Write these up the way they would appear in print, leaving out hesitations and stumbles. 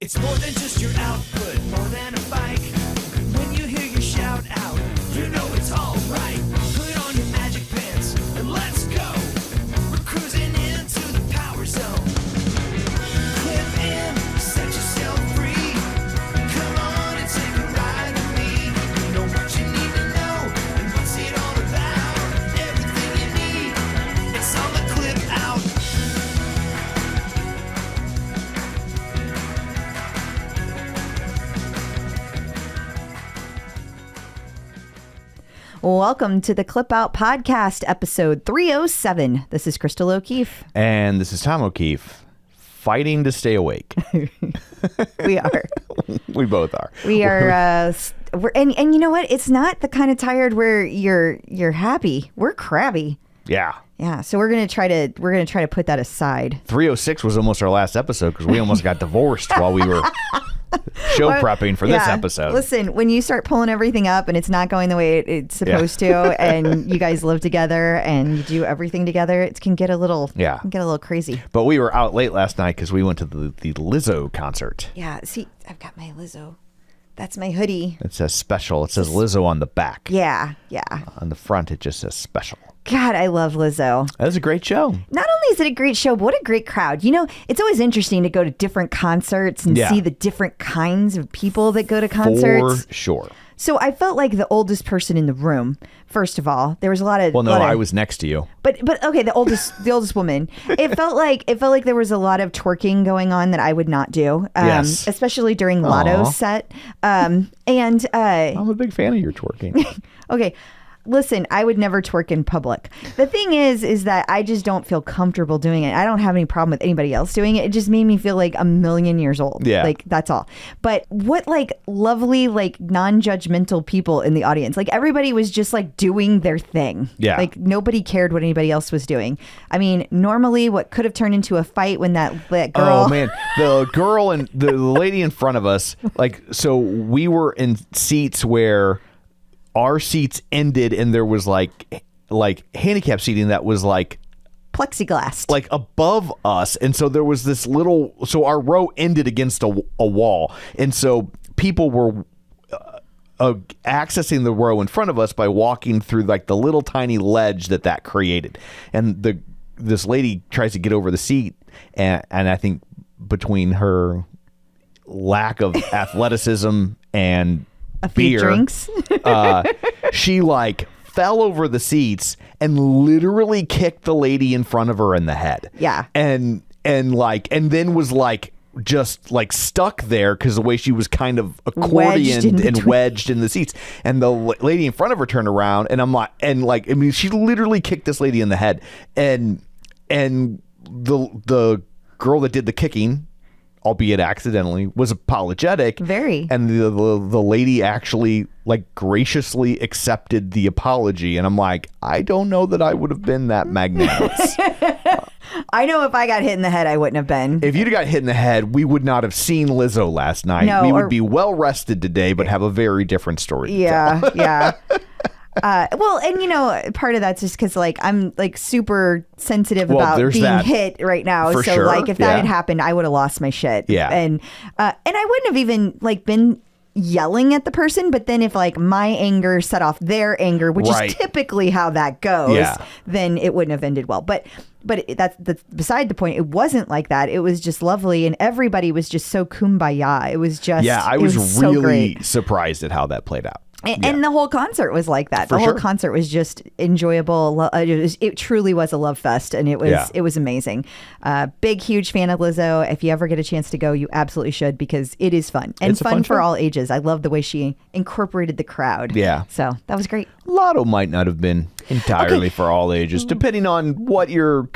It's more than just your output, more than a bike. When you hear your shout out, you know it's all right. Put on your magic pants and let's go. We're cruising into the power zone. Clip in, set yourself free. Come on and take a ride with me. Know what you need to know and what's it all about. Everything you need, it's on the Clip Out. Welcome to the Clip Out Podcast, episode 307. This is Crystal O'Keefe. And this is Tom O'Keefe, fighting to stay awake. We are. We both are. We are. We're and you know what? It's not the kind of tired where you're happy. We're crabby. Yeah. Yeah. So we're gonna try to put that aside. 306 was almost our last episode because we almost got divorced while we were show prepping for this episode. Listen, when you start pulling everything up and it's not going the way it's supposed to, and you guys live together and you do everything together, it can get a little crazy. But we were out late last night because we went to the Lizzo concert. Yeah. See, I've got my Lizzo. That's my hoodie. It says special. It says Lizzo on the back. Yeah. Yeah. On the front, it just says special. God, I love Lizzo. That was a great show. Not only is it a great show, but what a great crowd. You know, it's always interesting to go to different concerts and see the different kinds of people that go to concerts. For sure. So I felt like the oldest person in the room. First of all, there was a lot of. Well, no, I was next to you. But okay, the oldest woman. It felt like there was a lot of twerking going on that I would not do. Yes. Especially during Lotto's set. I'm a big fan of your twerking. Okay. Listen, I would never twerk in public. The thing is that I just don't feel comfortable doing it. I don't have any problem with anybody else doing it. It just made me feel like a million years old. Yeah. Like, that's all. But what, like, lovely, like, non-judgmental people in the audience. Like, everybody was just, like, doing their thing. Yeah. Like, nobody cared what anybody else was doing. I mean, normally what could have turned into a fight when that girl... Oh, man. The girl and the lady in front of us, like, so we were in seats where... our seats ended and there was like handicap seating that was like plexiglass, like above us, and so there was this little, so our row ended against a wall, and so people were accessing the row in front of us by walking through like the little tiny ledge that created, and this lady tries to get over the seat, and I think between her lack of athleticism and a few drinks. She like fell over the seats and literally kicked the lady in front of her in the head. Yeah. And then was like just like stuck there because the way she was kind of accordioned and wedged in the seats. And the lady in front of her turned around and I'm like, I mean, she literally kicked this lady in the head. And the girl that did the kicking, albeit accidentally, was apologetic. Very. And the lady actually like graciously accepted the apology. And I'm like, I don't know that I would have been that magnanimous. I know if I got hit in the head, I wouldn't have been. If you'd got hit in the head, we would not have seen Lizzo last night. No, we would be well rested today, but have a very different story to tell. Yeah. Well, and you know, part of that's just because like I'm like super sensitive about being hit right now. For so sure. Like if that had happened, I would have lost my shit. Yeah. And I wouldn't have even like been yelling at the person, but then if like my anger set off their anger, which is typically how that goes, then it wouldn't have ended well. But that's beside the point. It wasn't like that. It was just lovely, and everybody was just so kumbaya. It was just I was really surprised at how that played out. And the whole concert was like that. The whole concert was just enjoyable. It truly was a love fest, and it was amazing. Big, huge fan of Lizzo. If you ever get a chance to go, you absolutely should, because it is fun. And it's fun for all ages. I love the way she incorporated the crowd. Yeah. So that was great. Lotto might not have been entirely for all ages, depending on what your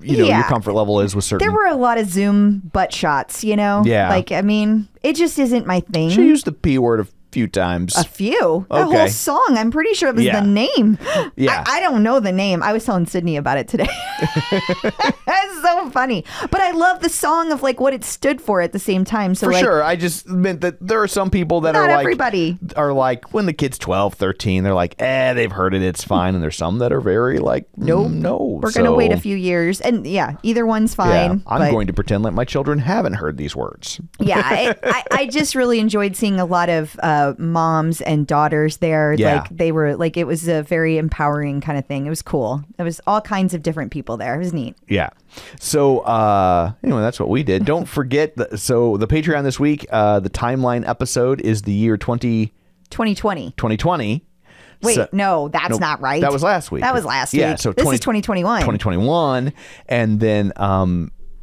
your comfort level is with certain. There were a lot of Zoom butt shots, you know? Yeah. Like, I mean, it just isn't my thing. She used the P word of few times. A few? The Okay. whole song. I'm pretty sure it was the name. Yeah. I don't know the name. I was telling Sydney about it today. That's so funny. But I love the song of like what it stood for at the same time. So For like, sure. I just meant that there are some people that Not are like, everybody. are like, when the kid's 12, 13, they're like, they've heard it, it's fine. And there's some that are very like, no. We're going to wait a few years. And yeah, either one's fine. Yeah, I'm but- going to pretend like my children haven't heard these words. Yeah, I just really enjoyed seeing a lot of moms and daughters there. Yeah. Like they were like, it was a very empowering kind of thing. It was cool. It was all kinds of different people there. It was neat. Yeah. So anyway, that's what we did. Don't forget, so the Patreon this week, the timeline episode is the year 2020. 2020. Wait, So- no, that's not right. That was last week. That was last Yeah, week. so this is 2021. 2021. And then,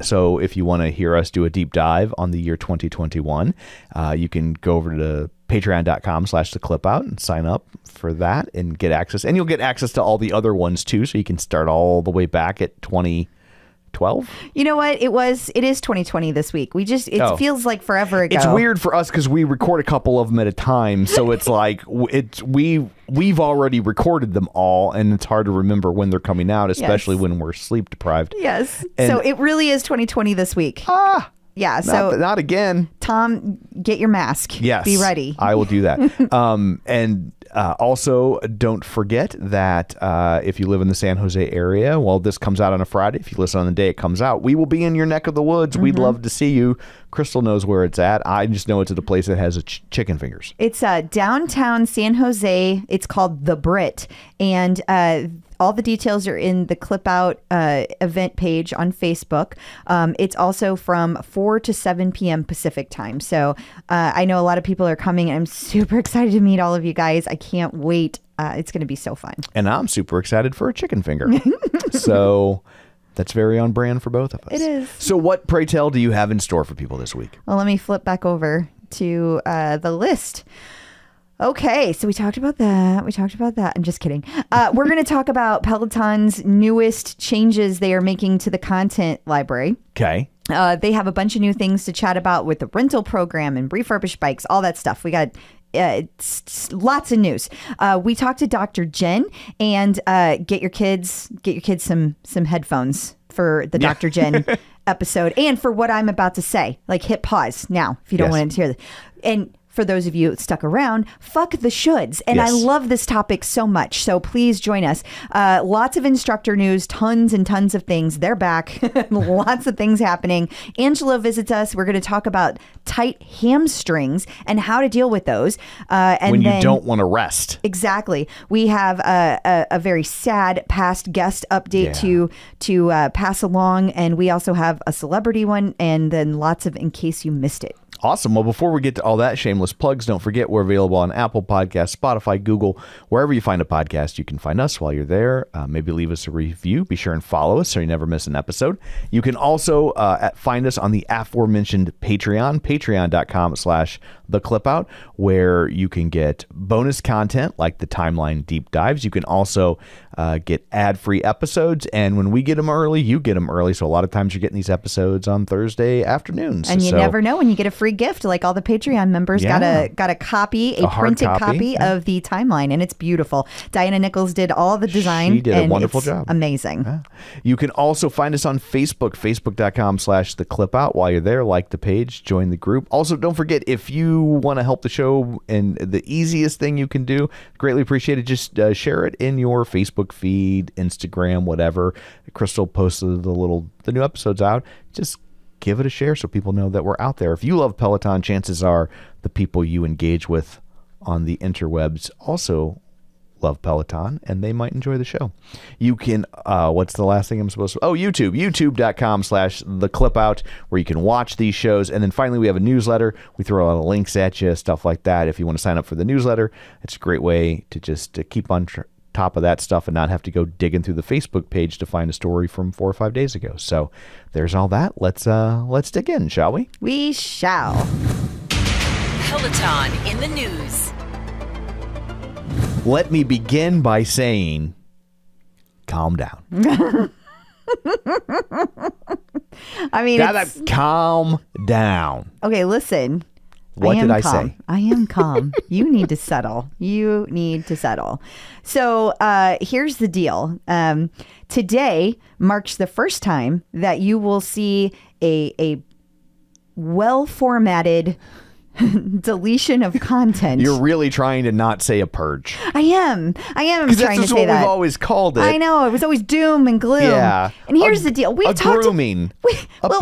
so if you want to hear us do a deep dive on the year 2021, you can go over to patreon.com/theclipout and sign up for that and get access. And you'll get access to all the other ones too. So you can start all the way back at 2012. You know what? It is 2020 this week. It feels like forever ago. It's weird for us because we record a couple of them at a time, so it's like we've already recorded them all, and it's hard to remember when they're coming out, especially when we're sleep deprived. Yes. And- So it really is 2020 this week. Yeah. So Not again. Tom, get your mask. Yes, Be ready. I will do that. And also, don't forget that if you live in the San Jose area, well, this comes out on a Friday. If you listen on the day it comes out, we will be in your neck of the woods. We'd love to see you. Crystal knows where it's at. I just know it's at a place that has chicken fingers. It's downtown San Jose. It's called The Brit. And all the details are in the Clip Out event page on Facebook. It's also from 4 to 7 p.m. Pacific time. So I know a lot of people are coming. And I'm super excited to meet all of you guys. I can't wait. It's going to be so fun. And I'm super excited for a chicken finger. So that's very on brand for both of us. It is. So what, pray tell, do you have in store for people this week? Well, let me flip back over to the list. Okay, so we talked about that. I'm just kidding. We're going to talk about Peloton's newest changes they are making to the content library. Okay. They have a bunch of new things to chat about with the rental program and refurbished bikes, all that stuff. We got lots of news. We talked to Dr. Jenn, and get your kids some headphones for the Dr. Jenn episode, and for what I'm about to say. Like, hit pause now if you don't want to hear this. And for those of you stuck around, fuck the shoulds. And I love this topic so much. So please join us. Lots of instructor news, tons and tons of things. They're back. Lots of things happening. Angela visits us. We're going to talk about tight hamstrings and how to deal with those. And when then, you don't want to rest. Exactly. We have a very sad past guest update to pass along. And we also have a celebrity one, and then lots of in case you missed it. Awesome. Well, before we get to all that, shameless plugs, don't forget we're available on Apple Podcasts, Spotify, Google, wherever you find a podcast, you can find us while you're there. Maybe leave us a review. Be sure and follow us so you never miss an episode. You can also find us on the aforementioned Patreon, patreon.com/theclipout, where you can get bonus content like the timeline deep dives. You can also get ad-free episodes, and when we get them early, you get them early. So a lot of times you're getting these episodes on Thursday afternoons. And you never know when you get a free gift. Like all the Patreon members got a copy, a hard printed copy of the timeline, and it's beautiful. Diana Nichols did all the design. She did a wonderful job. Amazing. Yeah. You can also find us on Facebook, facebook.com/theclipout. While you're there, like the page, join the group. Also, don't forget, if you want to help the show, and the easiest thing you can do, greatly appreciated, just share it in your Facebook feed, Instagram, whatever. Crystal posted the new episodes out. Just give it a share so people know that we're out there. If you love Peloton, chances are the people you engage with on the interwebs also love Peloton, and they might enjoy the show. You can, what's the last thing I'm supposed to, YouTube, youtube.com/theclipout, where you can watch these shows. And then finally, we have a newsletter. We throw a lot of links at you, stuff like that. If you want to sign up for the newsletter, it's a great way to just keep on top of that stuff and not have to go digging through the Facebook page to find a story from 4 or 5 days ago. So there's all that. Let's dig in, shall we? We shall. Peloton in the news. Let me begin by saying, calm down. I mean, Gotta calm down. okay, listen. What did I say? I am calm. You need to settle. You need to settle. So here's the deal. Today marks the first time that you will see a well-formatted deletion of content. You're really trying to not say a purge. I am trying to say that. That's what we've always called it. I know. It was always doom and gloom. Yeah. And here's the deal. We've talked grooming.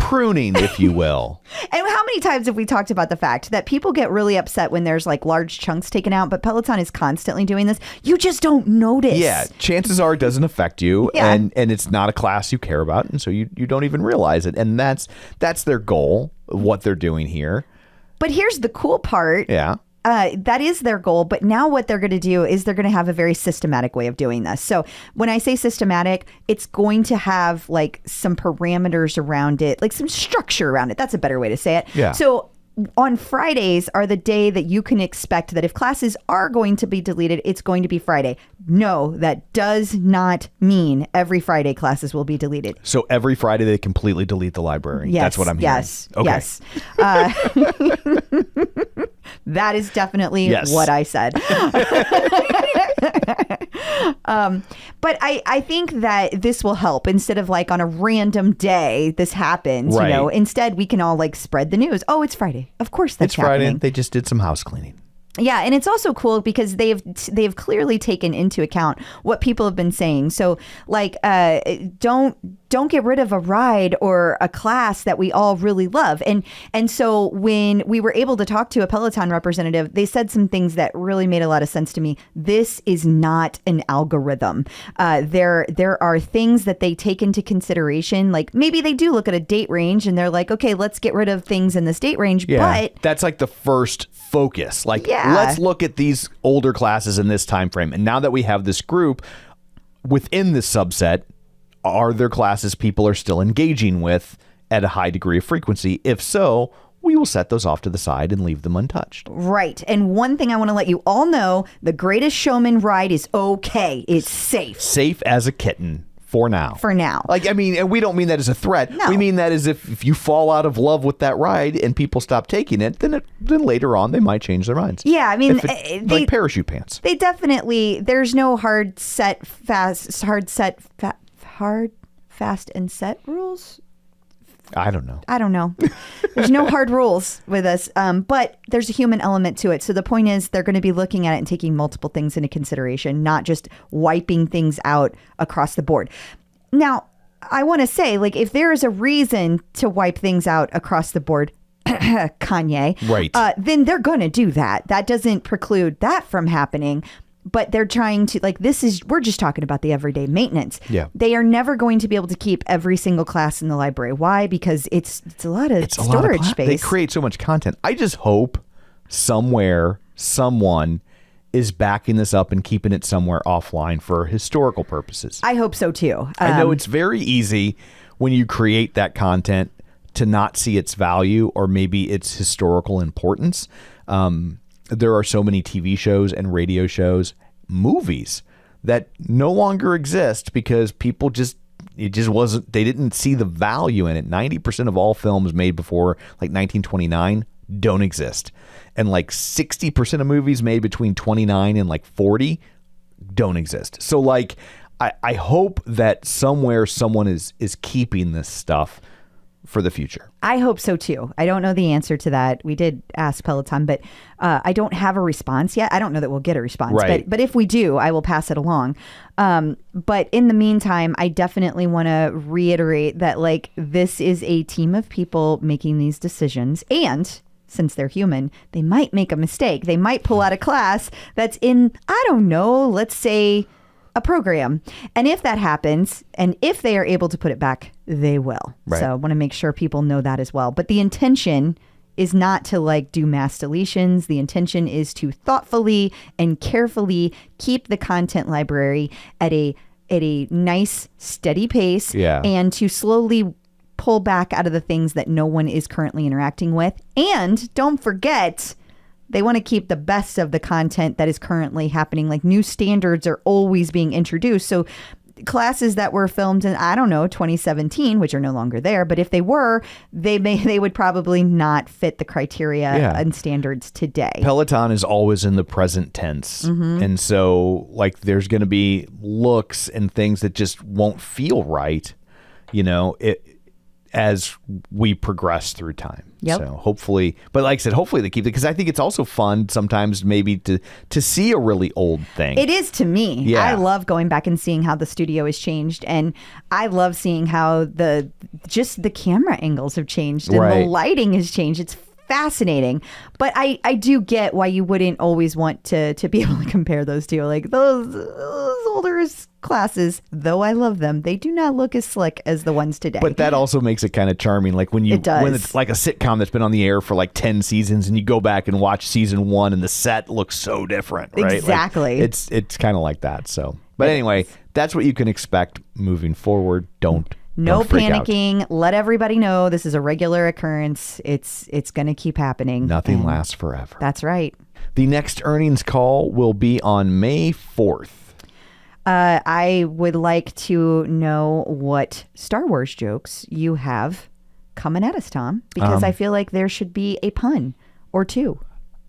Pruning, if you will. And how many times have we talked about the fact that people get really upset when there's like large chunks taken out, but Peloton is constantly doing this. You just don't notice. Yeah. Chances are it doesn't affect you, Yeah. and it's not a class you care about, and so you don't even realize it. And that's their goal, what they're doing here. But here's the cool part. Yeah. That is their goal. But now what they're going to do is they're going to have a very systematic way of doing this. So when I say systematic, it's going to have like some parameters around it, like some structure around it. That's a better way to say it. Yeah. So on Fridays are the day that you can expect that if classes are going to be deleted, it's going to be Friday. No, that does not mean every Friday classes will be deleted. So every Friday they completely delete the library. Yes, That's what I'm hearing. yes, Okay. yes. That is definitely what I said. But I think that this will help instead of like on a random day this happens, Right. you know, instead we can all like spread the news. Oh, it's Friday. Of course that's It's Friday. happening. They just did some house cleaning. Yeah, and it's also cool because they've clearly taken into account what people have been saying. So like don't get rid of a ride or a class that we all really love. And so when we were able to talk to a Peloton representative, they said some things that really made a lot of sense to me. This is not an algorithm. There are things that they take into consideration. Like maybe they do look at a date range and they're like, okay, let's get rid of things in this date range. Yeah. But that's like the first focus. Like, Yeah. let's look at these older classes in this time frame. And now that we have this group within this subset, are there classes people are still engaging with at a high degree of frequency? If so, we will set those off to the side and leave them untouched. Right. And one thing I want to let you all know, the Greatest Showman ride is okay. It's safe. Safe as a kitten for now. For now. Like, I mean, and we don't mean that as a threat. No. We mean that as if you fall out of love with that ride and people stop taking it, then later on they might change their minds. Yeah, I mean, like parachute pants. They definitely, there's no hard, fast, and set rules. I don't know. I don't know. There's no hard rules with us, but there's a human element to it. So the point is they're going to be looking at it and taking multiple things into consideration, not just wiping things out across the board. Now, I want to say, like, if there is a reason to wipe things out across the board, Kanye, right? Then they're going to do that. That doesn't preclude that from happening. But they're trying to, like, we're just talking about the everyday maintenance. Yeah. They are never going to be able to keep every single class in the library. Why? Because it's a lot of storage space. They create so much content. I just hope somewhere, someone is backing this up and keeping it somewhere offline for historical purposes. I hope so too. I know it's very easy when you create that content to not see its value or maybe its historical importance. There are so many TV shows and radio shows, movies that no longer exist because people they didn't see the value in it. 90% of all films made before like 1929 don't exist. And like 60% of movies made between 29 and like 40 don't exist. So like, I hope that somewhere someone is keeping this stuff for the future. I hope so too. I don't know the answer to that. We did ask Peloton, but I don't have a response yet. I don't know that we'll get a response, right. but if we do, I will pass it along. But in the meantime, I definitely want to reiterate that like this is a team of people making these decisions, and since they're human, they might make a mistake. They might pull out a class that's in, I don't know, let's say a program. And if that happens, and if they are able to put it back, they will. Right. So I want to make sure people know that as well. But the intention is not to like do mass deletions. The intention is to thoughtfully and carefully keep the content library at a nice, steady pace, and to slowly pull back out of the things that no one is currently interacting with. And don't forget, they want to keep the best of the content that is currently happening. Like new standards are always being introduced. So classes that were filmed in, I don't know, 2017, which are no longer there, but if they were, they would probably not fit the criteria and standards today. Peloton is always in the present tense. And so like there's going to be looks and things that just won't feel right, as we progress through time. Yep. So hopefully, but like I said, hopefully they keep it, because I think it's also fun sometimes maybe to see a really old thing. It is to me. Yeah. I love going back and seeing how the studio has changed, and I love seeing how the camera angles have changed and the lighting has changed. It's fascinating, but I do get why you wouldn't always want to be able to compare those two. Like those older classes, though I love them, they do not look as slick as the ones today. But that also makes it kind of charming. Like when it's like a sitcom that's been on the air for like 10 seasons and you go back and watch season 1 and the set looks so different, right? Exactly. Like it's kind of like that. So, but anyway, that's what you can expect moving forward. Don't freak panicking. out. Let everybody know this is a regular occurrence. It's going to keep happening. Nothing lasts forever. That's right. The next earnings call will be on May 4th. I would like to know what Star Wars jokes you have coming at us, Tom, because I feel like there should be a pun or two.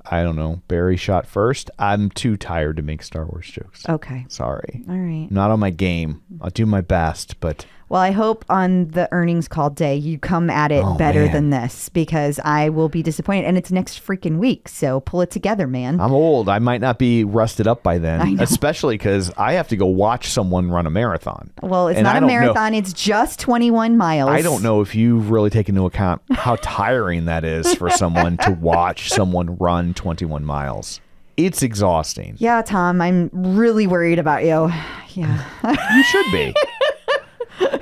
I don't know. Barry shot first. I'm too tired to make Star Wars jokes. Okay. Sorry. All right. Not on my game. I'll do my best, but... Well, I hope on the earnings call day you come at it better than this, because I will be disappointed. And it's next freaking week, so pull it together, man. I'm old. I might not be rusted up by then, especially because I have to go watch someone run a marathon. Well, it's not a marathon. It's just 21 miles. I don't know if you've really taken into account how tiring that is for someone to watch someone run 21 miles. It's exhausting. Yeah, Tom, I'm really worried about you. Yeah. You should be.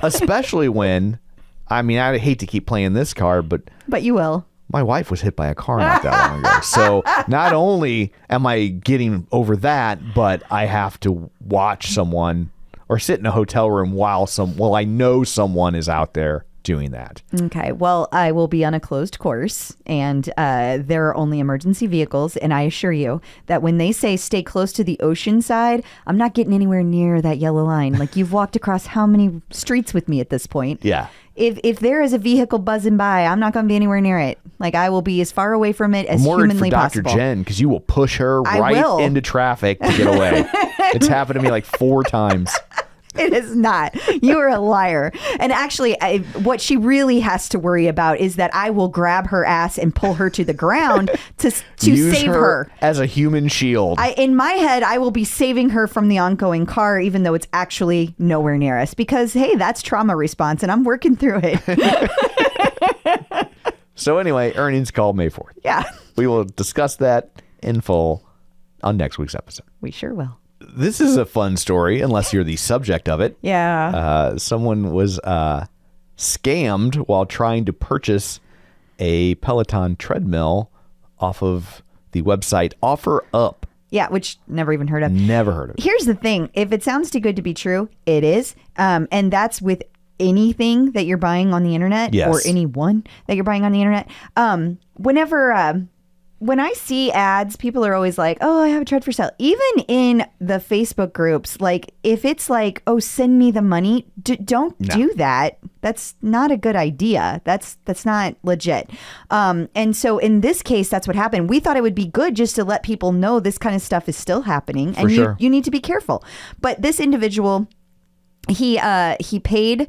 Especially when, I mean, I hate to keep playing this card, but you will. My wife was hit by a car not that long ago. So not only am I getting over that, but I have to watch someone or sit in a hotel room while I know someone is out there doing that. Okay. Well, I will be on a closed course, and there are only emergency vehicles. And I assure you that when they say stay close to the ocean side, I'm not getting anywhere near that yellow line. Like, you've walked across how many streets with me at this point? Yeah. If there is a vehicle buzzing by, I'm not going to be anywhere near it. Like, I will be as far away from it as humanly possible. I'm worried for Dr. Jenn, because you will push her right into traffic to get away. It's happened to me like 4 times. It is not. You are a liar. And actually, what she really has to worry about is that I will grab her ass and pull her to the ground to save her as a human shield. In my head, I will be saving her from the oncoming car, even though it's actually nowhere near us, because, hey, that's trauma response and I'm working through it. So anyway, earnings call May 4th. Yeah. We will discuss that in full on next week's episode. We sure will. This is a fun story, unless you're the subject of it. Yeah. Someone was scammed while trying to purchase a Peloton treadmill off of the website OfferUp. Yeah, which never even heard of. Never heard of it. Here's the thing. If it sounds too good to be true, it is. And that's with anything that you're buying on the internet, or anyone that you're buying on the internet. When I see ads, people are always like, oh, I have a tread for sale. Even in the Facebook groups, like, if it's like, oh, send me the money, don't do that. That's not a good idea. That's not legit. And so in this case, that's what happened. We thought it would be good just to let people know this kind of stuff is still happening. And you need to be careful. But this individual, he paid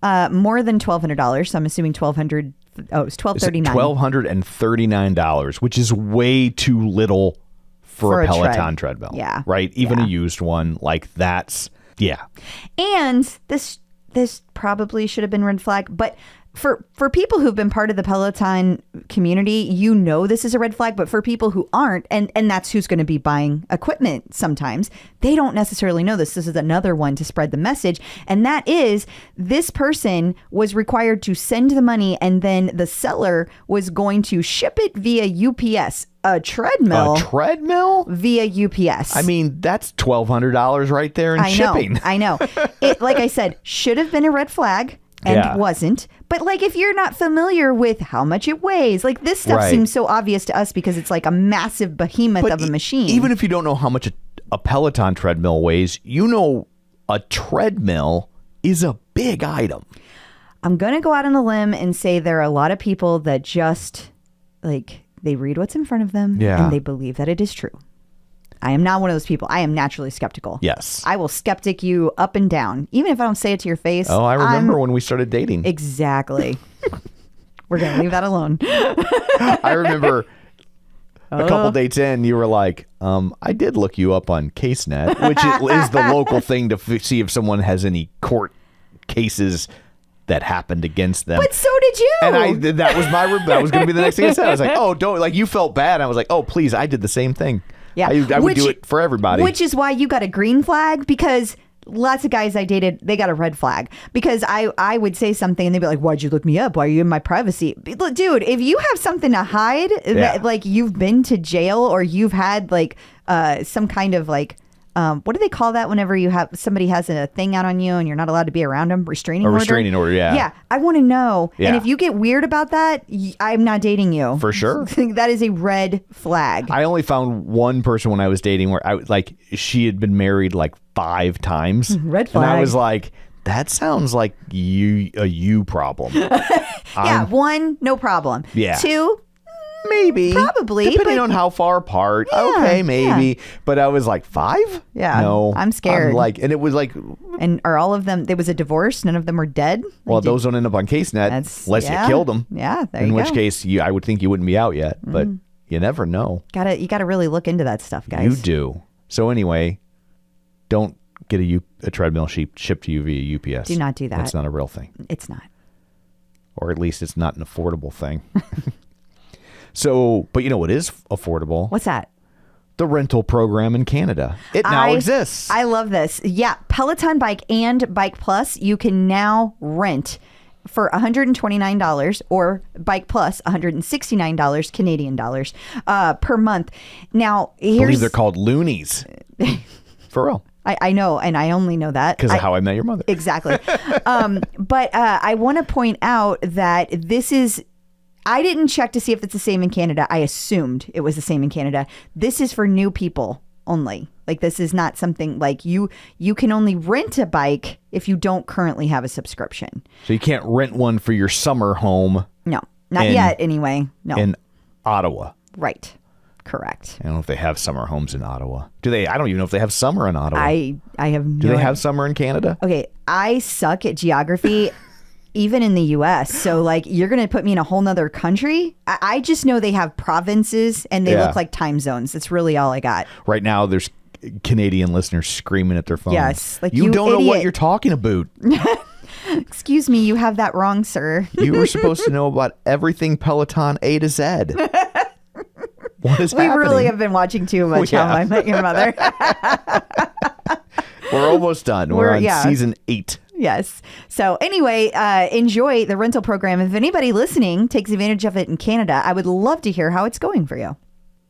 more than $1,200. So I'm assuming $1,200. Oh, it's $1,239. $1,239, which is way too little for a Peloton treadmill. Yeah. Right? Even a used one, like that's, yeah. And this probably should have been red flag, but for people who've been part of the Peloton community, this is a red flag, but for people who aren't, and that's who's going to be buying equipment sometimes, they don't necessarily know this. This is another one to spread the message. And that is, this person was required to send the money, and then the seller was going to ship it via UPS. A treadmill? Via UPS. I mean, that's $1,200 right there in shipping. I know. It, like I said, should have been a red flag. And wasn't. But like, if you're not familiar with how much it weighs, like, this stuff seems so obvious to us because it's like a massive behemoth of a machine. Even if you don't know how much a Peloton treadmill weighs, you know a treadmill is a big item. I'm going to go out on a limb and say there are a lot of people that just, like, they read what's in front of them and they believe that it is true. I am not one of those people. I am naturally skeptical. Yes. I will skeptic you up and down, even if I don't say it to your face. Oh, I remember when we started dating. Exactly. We're going to leave that alone. I remember a couple dates in, you were like, I did look you up on CaseNet, which is the local thing to see if someone has any court cases that happened against them. But so did you. And that was going to be the next thing I said. I was like, oh, don't, like, you felt bad. I was like, oh, please, I did the same thing. Yeah. I would do it for everybody. Which is why you got a green flag, because lots of guys I dated, they got a red flag, because I would say something and they'd be like, why'd you look me up? Why are you in my privacy? Dude, if you have something to hide, like you've been to jail or you've had like some kind of like, what do they call that whenever you have somebody has a thing out on you and you're not allowed to be around them? Restraining order? Restraining order, yeah. Yeah, I want to know. Yeah. And if you get weird about that, I'm not dating you. For sure. That is a red flag. I only found one person when I was dating where I like she had been married like 5 times. Red flag. And I was like, that sounds like a you problem. Yeah, 1, no problem. Yeah. 2, maybe. Probably, Depending but- on how far apart. Yeah, okay, maybe. yeah. But I was like, 5? Yeah, No. I'm scared. And it was like, And are all of them, there was a divorce, none of them were dead? well, Like, those don't end up on CaseNet unless you killed them. Yeah, there In you which go. case, I would think you wouldn't be out yet. But you never know. You gotta really look into that stuff, guys. You do. So anyway, don't get a treadmill shipped to you via UPS. Do not do that. That's not a real thing. It's not. Or at least it's not an affordable thing. So, but you know what is affordable? What's that? The rental program in Canada. It now exists. I love this. Yeah, Peloton Bike and Bike Plus, you can now rent for $129 or Bike Plus $169 Canadian dollars per month. Now, I believe they're called loonies. For real. I know, and I only know that Because of How I Met Your Mother. Exactly. But I want to point out that this is, I didn't check to see if it's the same in Canada. I assumed it was the same in Canada. This is for new people only. Like, this is not something like you can only rent a bike if you don't currently have a subscription. So you can't rent one for your summer home. No, not yet anyway. No. In Ottawa. Right. Correct. I don't know if they have summer homes in Ottawa. Do they? I don't even know if they have summer in Ottawa. I have no Do they idea. have summer in Canada? Okay, I suck at geography. Even in the U.S. So, like, you're going to put me in a whole nother country? I just know they have provinces and they look like time zones. That's really all I got. Right now, there's Canadian listeners screaming at their phones. Yes, like, you you don't know what idiot. you're talking about. Excuse me, you have that wrong, sir. You were supposed to know about everything Peloton A to Z. What is We happening? really have been watching too much Yeah. How I Met Your Mother. We're almost done. We're on yeah. season 8. Yes. So anyway, enjoy the rental program. If anybody listening takes advantage of it in Canada, I would love to hear how it's going for you.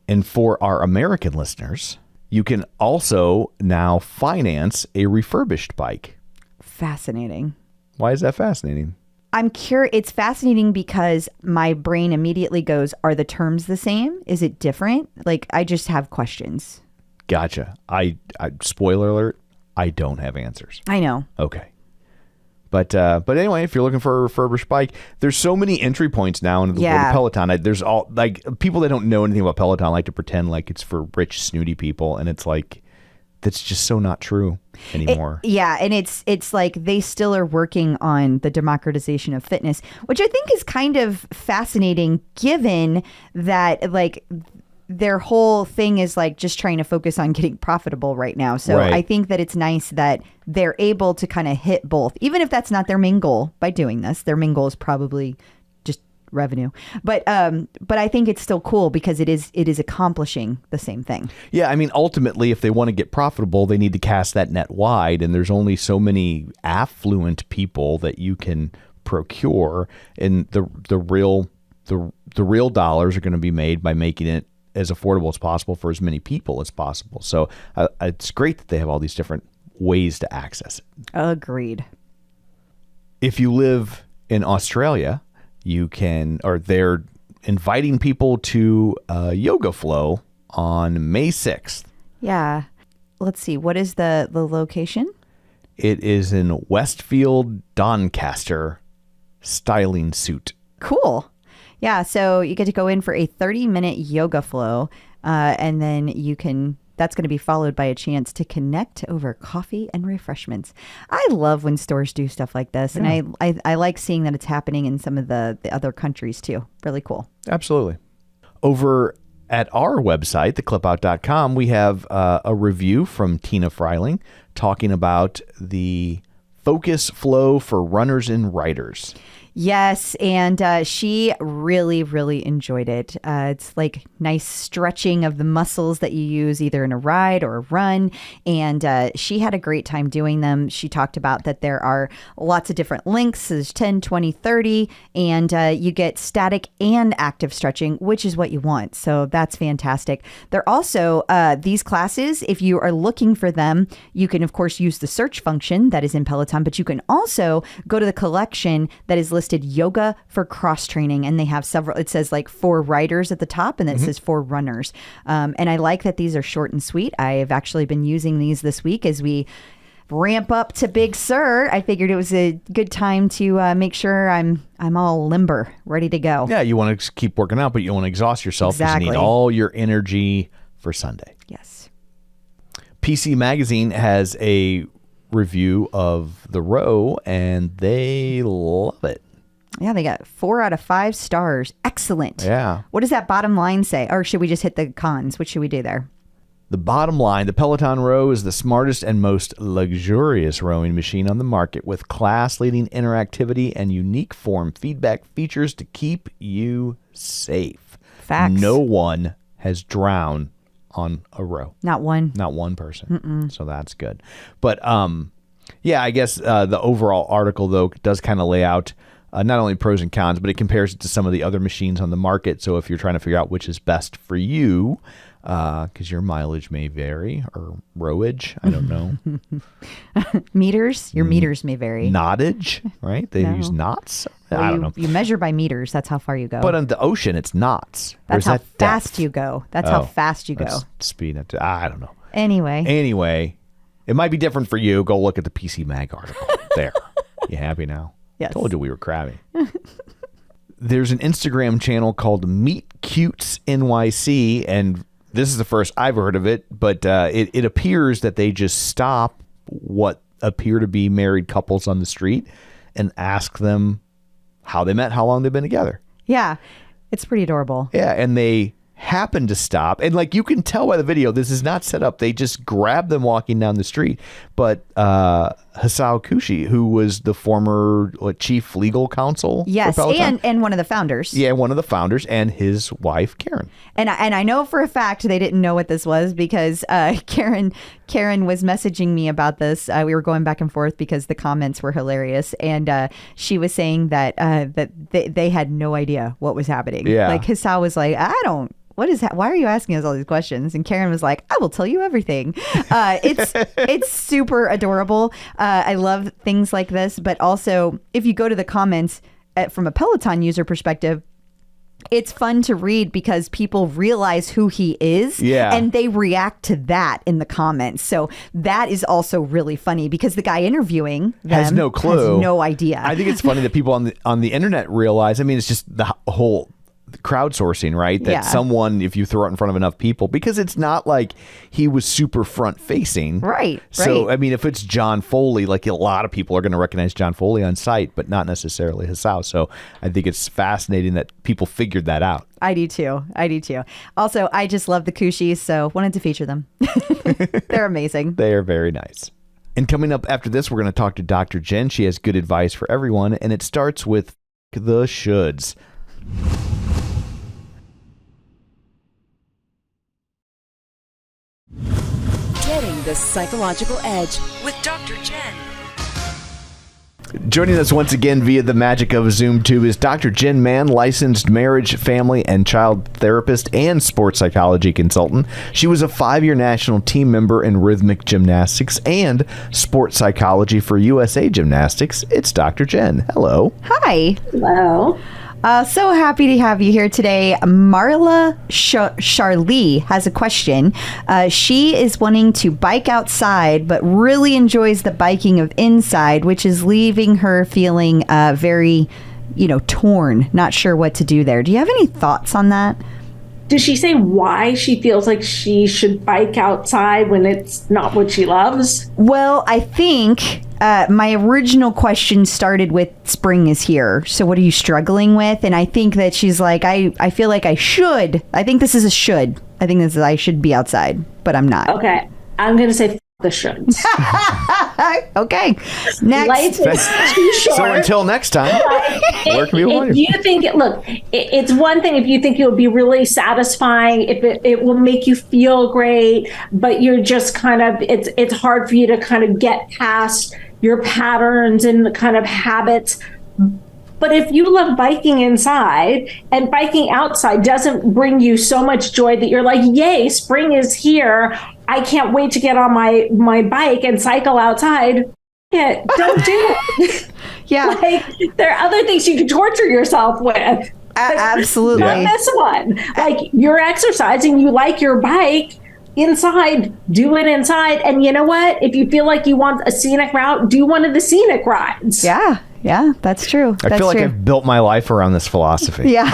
And for our American listeners, you can also now finance a refurbished bike. Fascinating. Why is that fascinating? I'm curious. It's fascinating because my brain immediately goes, are the terms the same? Is it different? Like, I just have questions. Gotcha. I spoiler alert, I don't have answers. I know. Okay. But anyway, if you're looking for a refurbished bike, there's so many entry points now into the world of Peloton. There's all, like, people that don't know anything about Peloton like to pretend like it's for rich, snooty people, and it's like, that's just so not true anymore. And it's like they still are working on the democratization of fitness, which I think is kind of fascinating, given that, like, their whole thing is like just trying to focus on getting profitable right now. So Right. I think that it's nice that they're able to kind of hit both, even if that's not their main goal by doing this. Their main goal is probably just revenue. But I think it's still cool because it is accomplishing the same thing. Yeah, I mean, ultimately, if they want to get profitable, they need to cast that net wide, and there's only so many affluent people that you can procure, and the real dollars are going to be made by making it as affordable as possible for as many people as possible. So it's great that they have all these different ways to access it. Agreed. If you live in Australia, you can, or they're inviting people to Yoga Flow on May 6th. Yeah. Let's see. What is the location? It is in Westfield Doncaster styling suit. Cool. Yeah, so you get to go in for a 30-minute yoga flow, and then that's going to be followed by a chance to connect over coffee and refreshments. I love when stores do stuff like this, and I like seeing that it's happening in some of the other countries too. Really cool. Absolutely. Over at our website, theclipout.com, we have a review from Tina Freiling talking about the Focus Flow for runners and riders. Yes, and she really, really enjoyed it. It's like nice stretching of the muscles that you use either in a ride or a run, and she had a great time doing them. She talked about that there are lots of different lengths. There's 10, 20, 30, and you get static and active stretching, which is what you want. So that's fantastic. They're also, these classes, if you are looking for them, you can, of course, use the search function that is in Peloton, but you can also go to the collection that is listed yoga for cross training, and they have several. It says like for riders at the top, and then it says for runners. And I like that these are short and sweet. I have actually been using these this week as we ramp up to Big Sur. I figured it was a good time to make sure I'm all limber, ready to go. Yeah, you want to keep working out, but you don't want to exhaust yourself because Exactly. you need all your energy for Sunday. Yes. PC Magazine has a review of the row, and they love it. Yeah, they got 4 out of 5 stars. Excellent. Yeah. What does that bottom line say? Or should we just hit the cons? What should we do there? The bottom line, the Peloton Row is the smartest and most luxurious rowing machine on the market with class-leading interactivity and unique form feedback features to keep you safe. Facts. No one has drowned on a row. Not one. Not one person. So that's good. But, yeah, I guess the overall article, though, does kind of lay out not only pros and cons, but it compares it to some of the other machines on the market. So if you're trying to figure out which is best for you, because your mileage may vary, or rowage, I don't know. Meters? Your meters may vary. Knottage, right? They use knots? Well, I don't know. You measure by meters. That's how far you go. But on the ocean, it's knots. Or That's is how that fast depth? you go. That's how Oh, fast you go. That's speed. I don't know. Anyway. It might be different for you. Go look at the PCMag article. There. You happy now? Yes. Told you we were crabby. There's an Instagram channel called MeetCutesNYC, and this is the first I've heard of it, but it appears that they just stop what appear to be married couples on the street and ask them how they met, how long they've been together. Yeah. It's pretty adorable. Yeah, and they happen to stop, and like you can tell by the video, this is not set up. They just grab them walking down the street. But Hisao Kushi, who was the former chief legal counsel, Yes, for Peloton, and one of the founders. yeah, one of the founders, and his wife Karen. And I know for a fact they didn't know what this was because Karen was messaging me about this. We were going back and forth because the comments were hilarious, and she was saying that they had no idea what was happening. Yeah. Like Hisao was like, what is that? Why are you asking us all these questions? And Karen was like, I will tell you everything. It's super adorable. I love things like this, but also if you go to the comments from a Peloton user perspective, it's fun to read because people realize who he is, Yeah. and they react to that in the comments. So that is also really funny because the guy interviewing them Has no clue, has no idea. I think it's funny that people on the internet realize. I mean, it's just the whole crowdsourcing, right? That Yeah. someone, if you throw it in front of enough people, because it's not like he was super front facing, Right. So I mean, if it's John Foley, like a lot of people are going to recognize John Foley on site, but not necessarily Hisao. So I think it's fascinating that people figured that out. I do too. Also, I just love the Kushis, so wanted to feature them. They're amazing. They are very nice. And coming up after this, we're going to talk to Dr. Jenn. She has good advice for everyone, and it starts with the shoulds. Getting the psychological edge with Dr. Jenn. Joining us once again via the magic of Zoom Tube is Dr. Jenn Mann, licensed marriage, family, and child therapist and sports psychology consultant. She was a 5-year national team member in rhythmic gymnastics and sports psychology for USA Gymnastics. It's Dr. Jenn. Hello. Hi. Hello. So happy to have you here today. Marla Charlie has a question. She is wanting to bike outside, but really enjoys the biking of inside, which is leaving her feeling very, torn, not sure what to do there. Do you have any thoughts on that? Does she say why she feels like she should bike outside when it's not what she loves? Well, I think my original question started with spring is here. So what are you struggling with? And I think that she's like, I feel like I should. I think this is a should. I think this is I should be outside, but I'm not. Okay. I'm going to say the shoulds. Okay. Next. Life is too short. So until next time, where can we if you think it's one thing if you think it will be really satisfying, if it will make you feel great, but you're just kind of it's hard for you to kind of get past your patterns and the kind of habits. But if you love biking inside and biking outside doesn't bring you so much joy that you're like, yay, spring is here. I can't wait to get on my bike and cycle outside. Yeah, don't do it. Yeah. Like, there are other things you can torture yourself with. Absolutely. Not this one. Like, you're exercising, you like your bike inside, do it inside. And you know what? If you feel like you want a scenic route, do one of the scenic rides. Yeah, that's true. I feel like I've built my life around this philosophy. Yeah.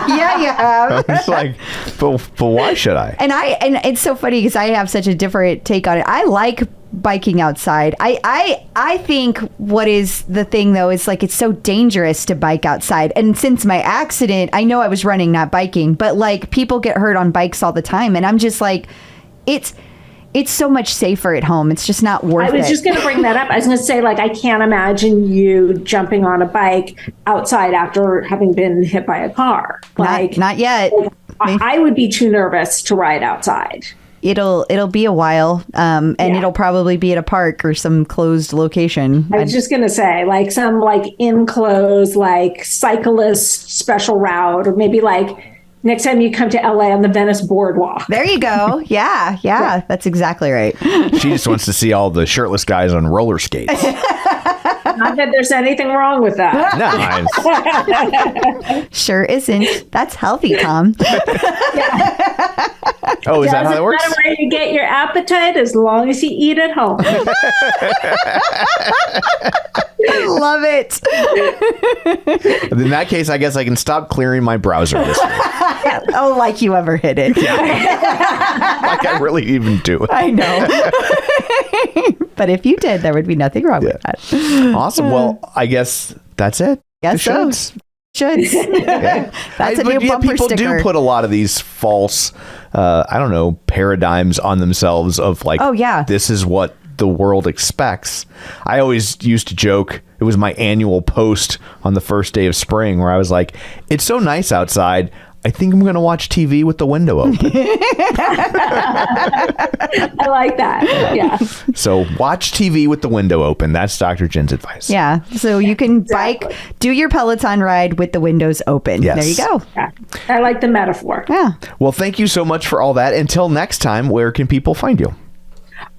Yeah, you have. It's like, but why should I? And it's so funny because I have such a different take on it. I like biking outside. I think what is the thing though is like it's so dangerous to bike outside. And since my accident, I know I was running, not biking, but like people get hurt on bikes all the time, and I'm just like, it's so much safer at home. It's just not worth it. I was just going to bring that up. I was going to say, like, I can't imagine you jumping on a bike outside after having been hit by a car. Like, not yet. I would be too nervous to ride outside. It'll be a while, and it'll probably be at a park or some closed location. I was just going to say, like, some like enclosed, like cyclist special route, or maybe like next time you come to LA on the Venice Boardwalk. There you go. Yeah, that's exactly right. She just wants to see all the shirtless guys on roller skates. Not that there's anything wrong with that. Nice. Sure isn't. That's healthy, Tom. Oh, is that how that works? Doesn't matter where you get your appetite as long as you eat at home. I love it. In that case, I guess I can stop clearing my browser this week. Oh, like you ever hit it. Like I really even do it. I know. But if you did, there would be nothing wrong with that. Awesome. Well, I guess that's it. Guess The so. shoulds. Shoulds. Yeah. That's a new bumper people sticker. do put a lot of these false, paradigms on themselves of like, Oh, yeah. this is what the world expects. I always used to joke, it was my annual post on the first day of spring where I was like, it's so nice outside. I think I'm going to watch TV with the window open. I like that. Yeah. So watch TV with the window open. That's Dr. Jen's advice. Yeah. So you can bike, do your Peloton ride with the windows open. Yes. There you go. Yeah. I like the metaphor. Yeah. Well, thank you so much for all that. Until next time, where can people find you?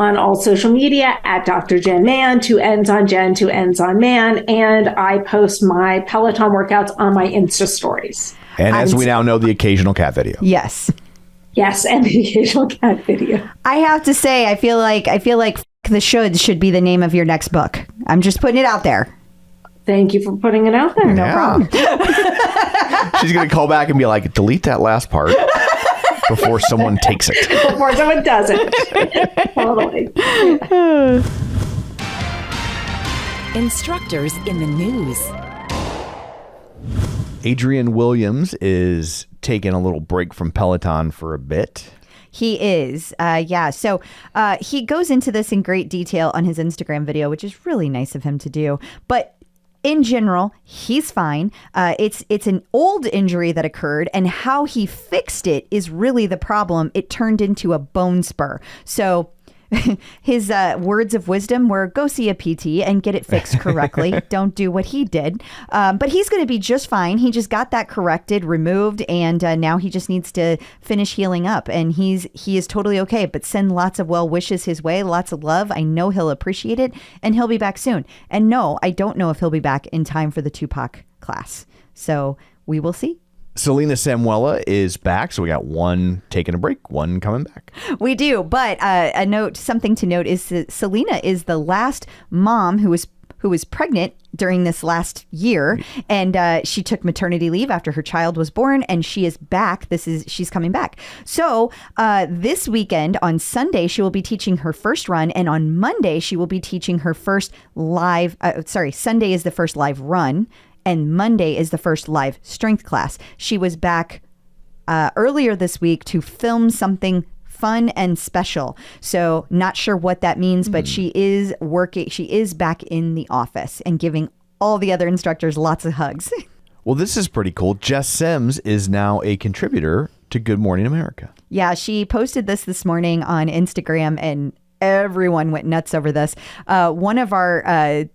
On all social media at Dr. Jenn Man, 2 N's on Jen, 2 N's on Man. And I post my Peloton workouts on my Insta stories. And as we now know, the occasional cat video. Yes. Yes, and the occasional cat video. I have to say, I feel like the shoulds should be the name of your next book. I'm just putting it out there. Thank you for putting it out there. No problem. She's going to call back and be like, delete that last part before someone takes it. Before someone does it. Totally. Instructors in the news. Adrian Williams is taking a little break from Peloton for a bit. He is. So he goes into this in great detail on his Instagram video, which is really nice of him to do. But in general, he's fine. It's an old injury that occurred, and how he fixed it is really the problem. It turned into a bone spur. So his words of wisdom were, go see a PT and get it fixed correctly. Don't do what he did. But he's going to be just fine. He just got that corrected, removed, and now he just needs to finish healing up. And he is totally okay. But send lots of well wishes his way, lots of love. I know he'll appreciate it, and he'll be back soon. And no, I don't know if he'll be back in time for the Tupac class. So we will see. Selena Samuela is back, so we got one taking a break, one coming back. We do, but something to note is that Selena is the last mom who was pregnant during this last year, and she took maternity leave after her child was born, and she is back. She's coming back. So this weekend on Sunday, she will be teaching her first run, and on Monday she will be teaching her first live. Sunday is the first live run, and Monday is the first live strength class. She was back earlier this week to film something fun and special. So not sure what that means, but she is working. She is back in the office and giving all the other instructors lots of hugs. Well, this is pretty cool. Jess Sims is now a contributor to Good Morning America. Yeah, she posted this morning on Instagram, and everyone went nuts over this. One of our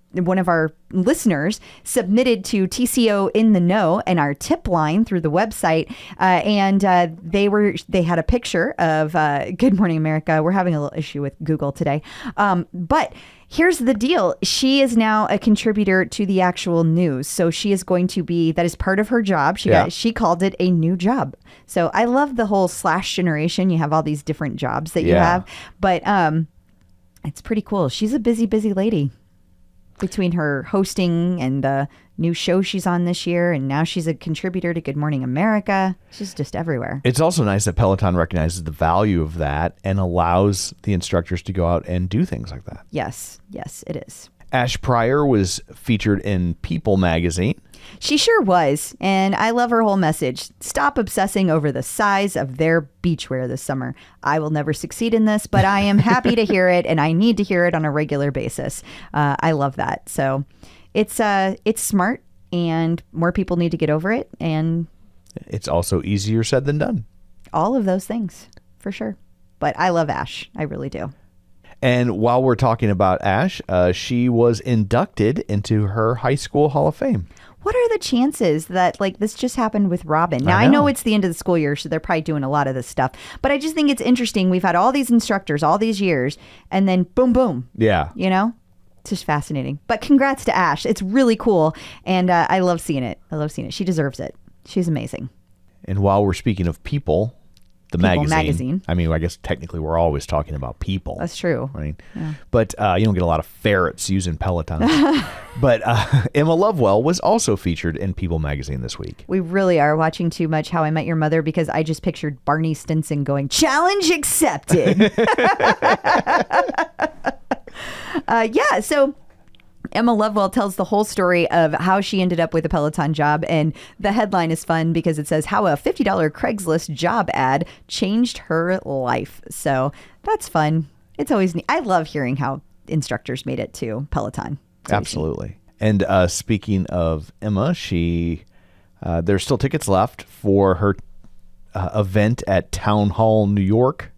listeners submitted to TCO in the Know and our tip line through the website, and they had a picture of Good Morning America. We're having a little issue with Google today, but here's the deal. She is now a contributor to the actual news, so she is going to be, that is part of her job. She called it a new job. So I love the whole / generation. You have all these different jobs that you have, but it's pretty cool. She's a busy lady. Between her hosting and the new show she's on this year, and now she's a contributor to Good Morning America. She's just everywhere. It's also nice that Peloton recognizes the value of that and allows the instructors to go out and do things like that. Yes, it is. Ash Pryor was featured in People magazine. She sure was, and I love her whole message. Stop obsessing over the size of their beachwear this summer. I will never succeed in this, but I am happy to hear it, and I need to hear it on a regular basis. I love that. So it's smart, and more people need to get over it, and it's also easier said than done. All of those things, for sure. But I love Ash. I really do. And while we're talking about Ash, she was inducted into her high school Hall of Fame. What are the chances that this just happened with Robin? Now, I know it's the end of the school year, so they're probably doing a lot of this stuff. But I just think it's interesting. We've had all these instructors all these years, and then boom, boom. Yeah. It's just fascinating. But congrats to Ash. It's really cool, and I love seeing it. She deserves it. She's amazing. And while we're speaking of People, the People magazine. I mean, I guess technically we're always talking about people. That's true. Right? Yeah. But you don't get a lot of ferrets using Peloton. But Emma Lovewell was also featured in People magazine this week. We really are watching too much How I Met Your Mother, because I just pictured Barney Stinson going, "Challenge accepted." So Emma Lovewell tells the whole story of how she ended up with a Peloton job, and the headline is fun because it says how a $50 Craigslist job ad changed her life. So that's fun. It's always neat. I love hearing how instructors made it to Peloton. Absolutely. And speaking of Emma, there's still tickets left for her event at Town Hall, New York.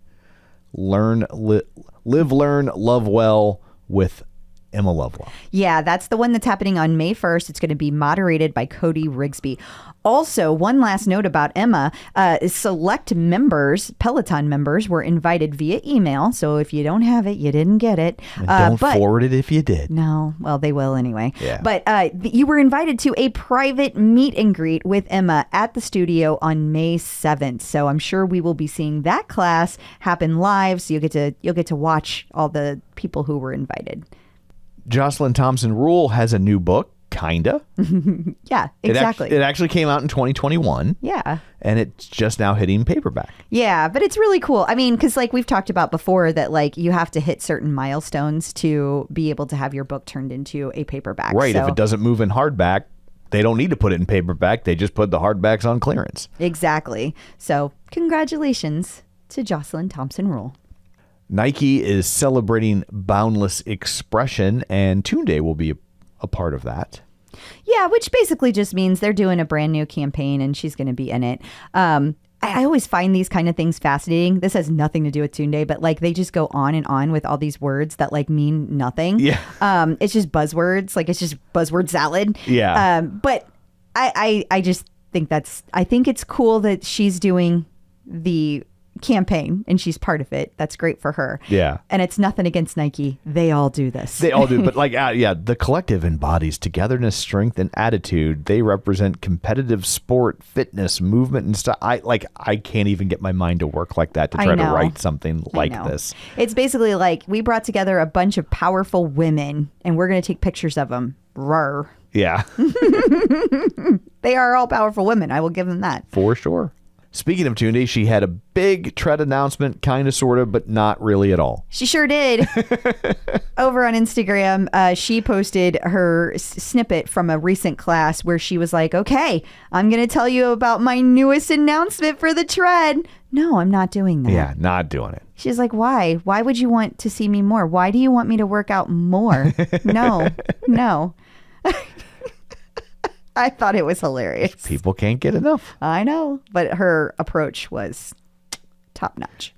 Live, Learn, Love Well with Emma Lovewell. Yeah, that's the one that's happening on May 1st. It's going to be moderated by Cody Rigsby. Also, one last note about Emma, select members, Peloton members, were invited via email. So if you don't have it, you didn't get it. And don't forward it if you did. No, well, they will anyway. Yeah. But you were invited to a private meet and greet with Emma at the studio on May 7th. So I'm sure we will be seeing that class happen live. So you'll get to watch all the people who were invited. Jocelyn Thompson Rule has a new book, kinda. Yeah, exactly. It actually came out in 2021. Yeah. And it's just now hitting paperback. Yeah, but it's really cool. I mean, because we've talked about before that you have to hit certain milestones to be able to have your book turned into a paperback. Right. So, if it doesn't move in hardback, they don't need to put it in paperback. They just put the hardbacks on clearance. Exactly. So congratulations to Jocelyn Thompson Rule. Nike is celebrating boundless expression, and Toon Day will be a part of that. Yeah, which basically just means they're doing a brand new campaign, and she's going to be in it. I always find these kind of things fascinating. This has nothing to do with Toon Day, but they just go on and on with all these words that mean nothing. Yeah. It's just buzzwords. It's just buzzword salad. Yeah. But I just think I think it's cool that she's doing the campaign, and she's part of it. That's great for her. Yeah. And it's nothing against Nike. They all do this. They all do. But like, the collective embodies togetherness, strength, and attitude. They represent competitive sport, fitness, movement, and stuff. I can't even get my mind to work like that to try to write something like this. It's basically like we brought together a bunch of powerful women, and we're going to take pictures of them. Rawr. Yeah. They are all powerful women. I will give them that. For sure. Speaking of Tunde, she had a big tread announcement, kind of, sort of, but not really at all. She sure did. Over on Instagram, she posted her snippet from a recent class where she was like, okay, I'm going to tell you about my newest announcement for the tread. No, I'm not doing that. Yeah, not doing it. She's like, why? Why would you want to see me more? Why do you want me to work out more? No. I thought it was hilarious. People can't get enough. I know, but her approach was top notch.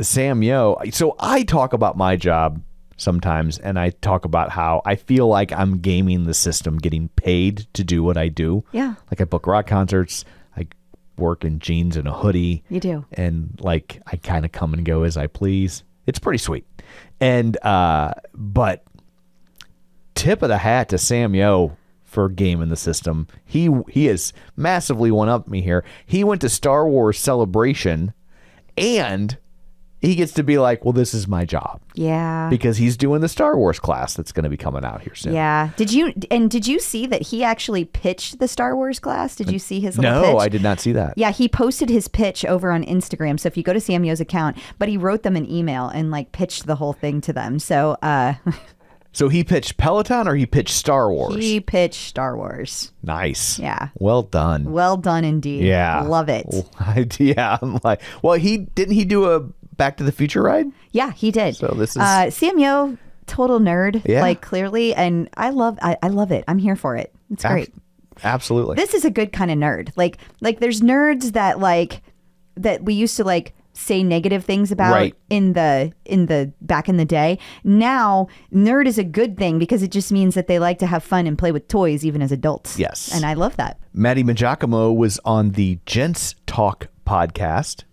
Sam Yo. So I talk about my job sometimes, and I talk about how I feel like I'm gaming the system, getting paid to do what I do. Yeah. Like I book rock concerts. I work in jeans and a hoodie. You do. And like I kind of come and go as I please. It's pretty sweet. And but tip of the hat to Sam Yo for gaming the system. He has massively one-upped me here. He went to Star Wars Celebration, and he gets to be like, well, this is my job. Yeah. Because he's doing the Star Wars class that's going to be coming out here soon. Yeah. Did you see that he actually pitched the Star Wars class? Did you see his little pitch? No, I did not see that. Yeah, he posted his pitch over on Instagram. So if you go to Sam Yo's account, but he wrote them an email and like pitched the whole thing to them. So So he pitched Peloton or he pitched Star Wars? He pitched Star Wars. Nice. Yeah. Well done. Well done indeed. Yeah. Love it. Yeah. I'm like, well, didn't he do a Back to the Future ride? Yeah, he did. So this is Sam Yo, total nerd, Yeah. like clearly, and I love it. I'm here for it. It's great. Absolutely. This is a good kind of nerd. Like there's nerds that we used to like say negative things about Right. in the back in the day. Now nerd is a good thing because it just means that they like to have fun and play with toys even as adults. Yes. And I love that. Maddie Majacomo was on the Gents Talk podcast,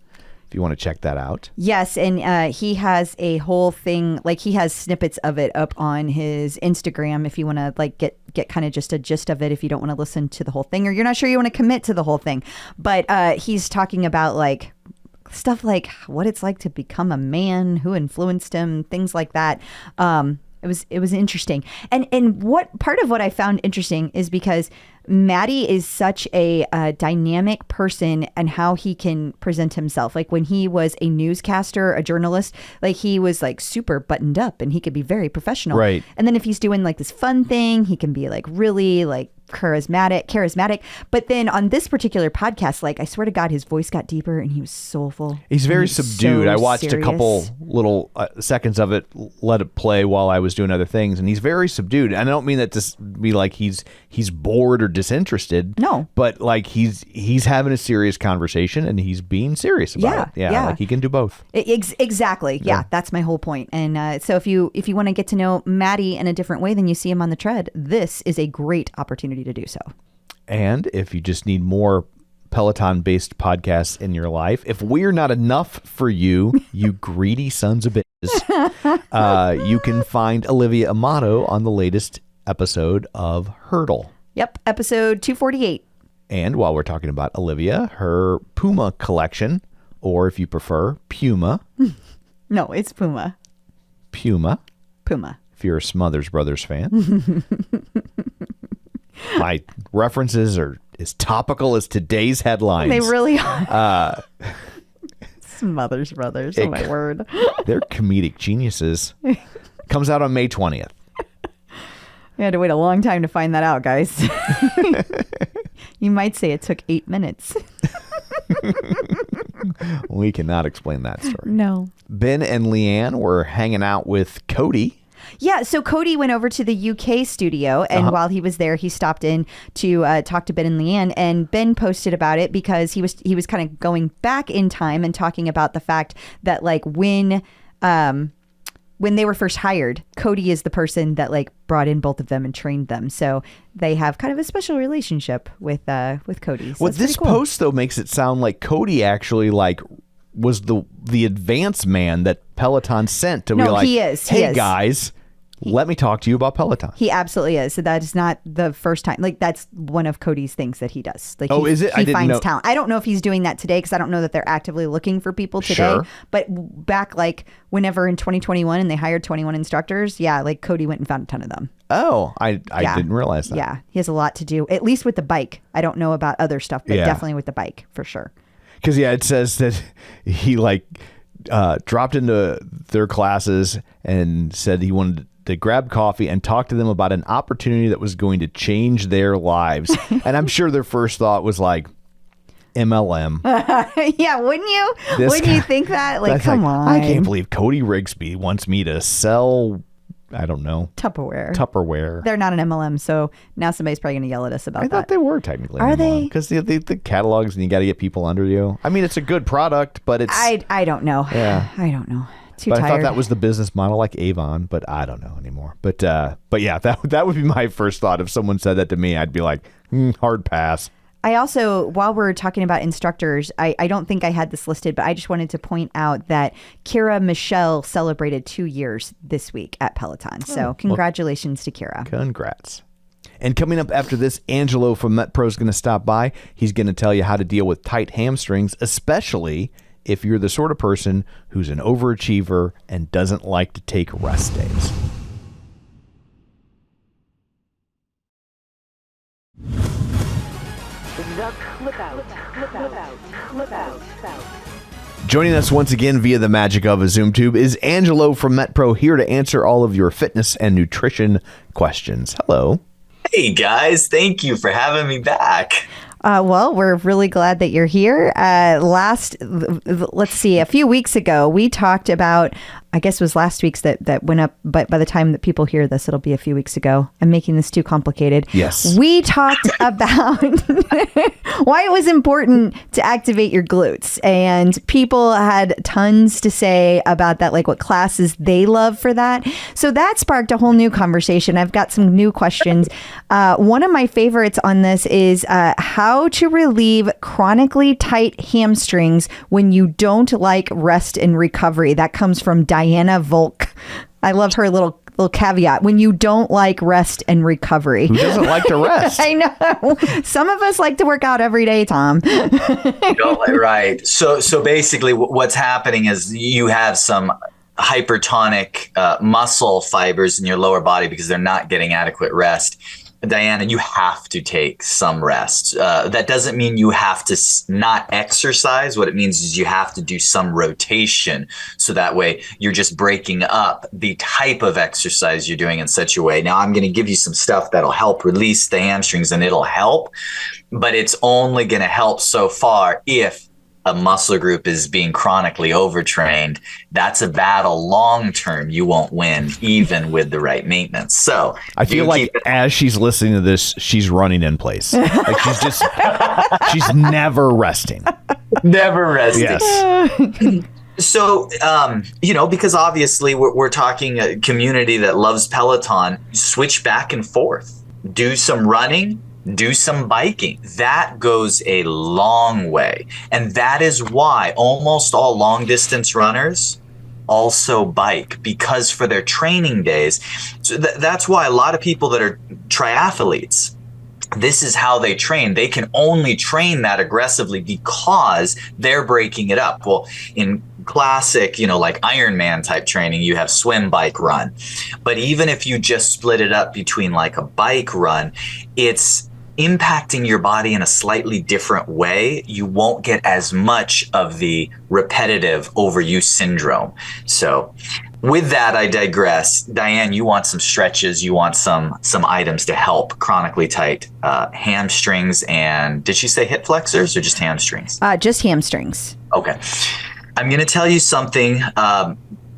if you want to check that out. Yes, and he has a whole thing, like he has snippets of it up on his Instagram if you want to like get kind of just a gist of it if you don't want to listen to the whole thing or you're not sure you want to commit to the whole thing. But he's talking about like stuff like what it's like to become a man, who influenced him, things like that. It was interesting. And what part of what I found interesting is because Maddie is such a dynamic person and how he can present himself. Like when he was a newscaster, a journalist, like he was like super buttoned up and he could be very professional. Right. And then if he's doing like this fun thing, he can be like really like charismatic. But then on this particular podcast, like I swear to God, his voice got deeper and he was soulful. He's very and subdued. so I watched serious. a couple little seconds of it, let it play while I was doing other things, and he's very subdued. And I don't mean that to be like he's bored or disinterested. No. But like he's having a serious conversation and he's being serious about it. Yeah. Like he can do both. Exactly. Yeah, that's my whole point. And so if you want to get to know Maddie in a different way than you see him on the tread, this is a great opportunity to do so. And if you just need more Peloton-based podcasts in your life, if we're not enough for you, you greedy sons of bitches, you can find Olivia Amato on the latest episode of Hurdle. Yep, episode 248. And while we're talking about Olivia, her Puma collection, or if you prefer, Puma. No, it's Puma. Puma. If you're a Smothers Brothers fan. My references are as topical as today's headlines. They really are. Smothers Brothers. Oh, my word. They're comedic geniuses. Comes out on May 20th. You had to wait a long time to find that out, guys. You might say it took 8 minutes. We cannot explain that story. No. Ben and Leanne were hanging out with Cody. Yeah, so Cody went over to the UK studio, and while he was there, he stopped in to talk to Ben and Leanne, and Ben posted about it because he was kind of going back in time and talking about the fact that like when they were first hired, Cody is the person that like brought in both of them and trained them, so they have kind of a special relationship with Cody. So What this cool. post though makes it sound like Cody actually like was the advance man that Peloton sent to be like, he is. Hey guys, let me talk to you about Peloton. He absolutely is. So that is not the first time. Like, that's one of Cody's things that he does. Like, is it? He finds talent. I don't know if he's doing that today because I don't know that they're actively looking for people today. Sure. But back like whenever in 2021 and they hired 21 instructors, like Cody went and found a ton of them. Oh, I didn't realize that. Yeah, he has a lot to do, at least with the bike. I don't know about other stuff, but definitely with the bike for sure. Because it says that he dropped into their classes and said he wanted to grab coffee and talk to them about an opportunity that was going to change their lives. And I'm sure their first thought was like, MLM. Yeah, wouldn't you? Wouldn't you think that? Like, come on. I can't believe Cody Rigsby wants me to sell, I don't know, Tupperware. They're not an MLM, so now somebody's probably going to yell at us about that. I thought they were technically. Are they? Because the catalogs and you got to get people under you. I mean, it's a good product, but it's. I don't know. Yeah. I don't know. Too but tired. I thought that was the business model like Avon, but I don't know anymore. But yeah, that would be my first thought. If someone said that to me, I'd be like, hard pass. I also, while we're talking about instructors, I don't think I had this listed, but I just wanted to point out that Kira Michelle celebrated 2 years this week at Peloton. So congratulations to Kira. Congrats. And coming up after this, Angelo from MetPro is going to stop by. He's going to tell you how to deal with tight hamstrings, especially if you're the sort of person who's an overachiever and doesn't like to take rest days. Joining us once again via the magic of a Zoom tube is Angelo from MetPro, here to answer all of your fitness and nutrition questions. Hello. Hey guys, thank you for having me back. Well, we're really glad that you're here. Let's see, a few weeks ago, we talked about, I guess it was last week's that went up, but by the time that people hear this, it'll be a few weeks ago. I'm making this too complicated. Yes. We talked about why it was important to activate your glutes. And people had tons to say about that, like what classes they love for that. So that sparked a whole new conversation. I've got some new questions. One of my favorites on this is how to relieve chronically tight hamstrings when you don't like rest and recovery. That comes from Diana Volk. I love her little caveat. When you don't like rest and recovery. Who doesn't like to rest? I know. Some of us like to work out every day, Tom. Right. So basically what's happening is you have some hypertonic muscle fibers in your lower body because they're not getting adequate rest. Diana, you have to take some rest. That doesn't mean you have to not exercise. What it means is you have to do some rotation. So that way you're just breaking up the type of exercise you're doing in such a way. Now, I'm going to give you some stuff that'll help release the hamstrings and it'll help, but it's only going to help so far if a muscle group is being chronically overtrained. That's a battle long term you won't win, even with the right maintenance. So I feel like as she's listening to this, she's running in place. Like she's never resting. Never resting. Yes. So, because obviously we're talking a community that loves Peloton, switch back and forth, do some running, do some biking. That goes a long way. And that is why almost all long distance runners also bike, because for their training days. So that's why a lot of people that are triathletes, this is how they train. They can only train that aggressively because they're breaking it up. Well, in classic, like Ironman type training, you have swim, bike, run. But even if you just split it up between like a bike run, it's impacting your body in a slightly different way. You won't get as much of the repetitive overuse syndrome. So with that, I digress. Diane, you want some stretches, you want some items to help chronically tight hamstrings, and did she say hip flexors or just hamstrings? Just hamstrings. Okay. I'm going to tell you something.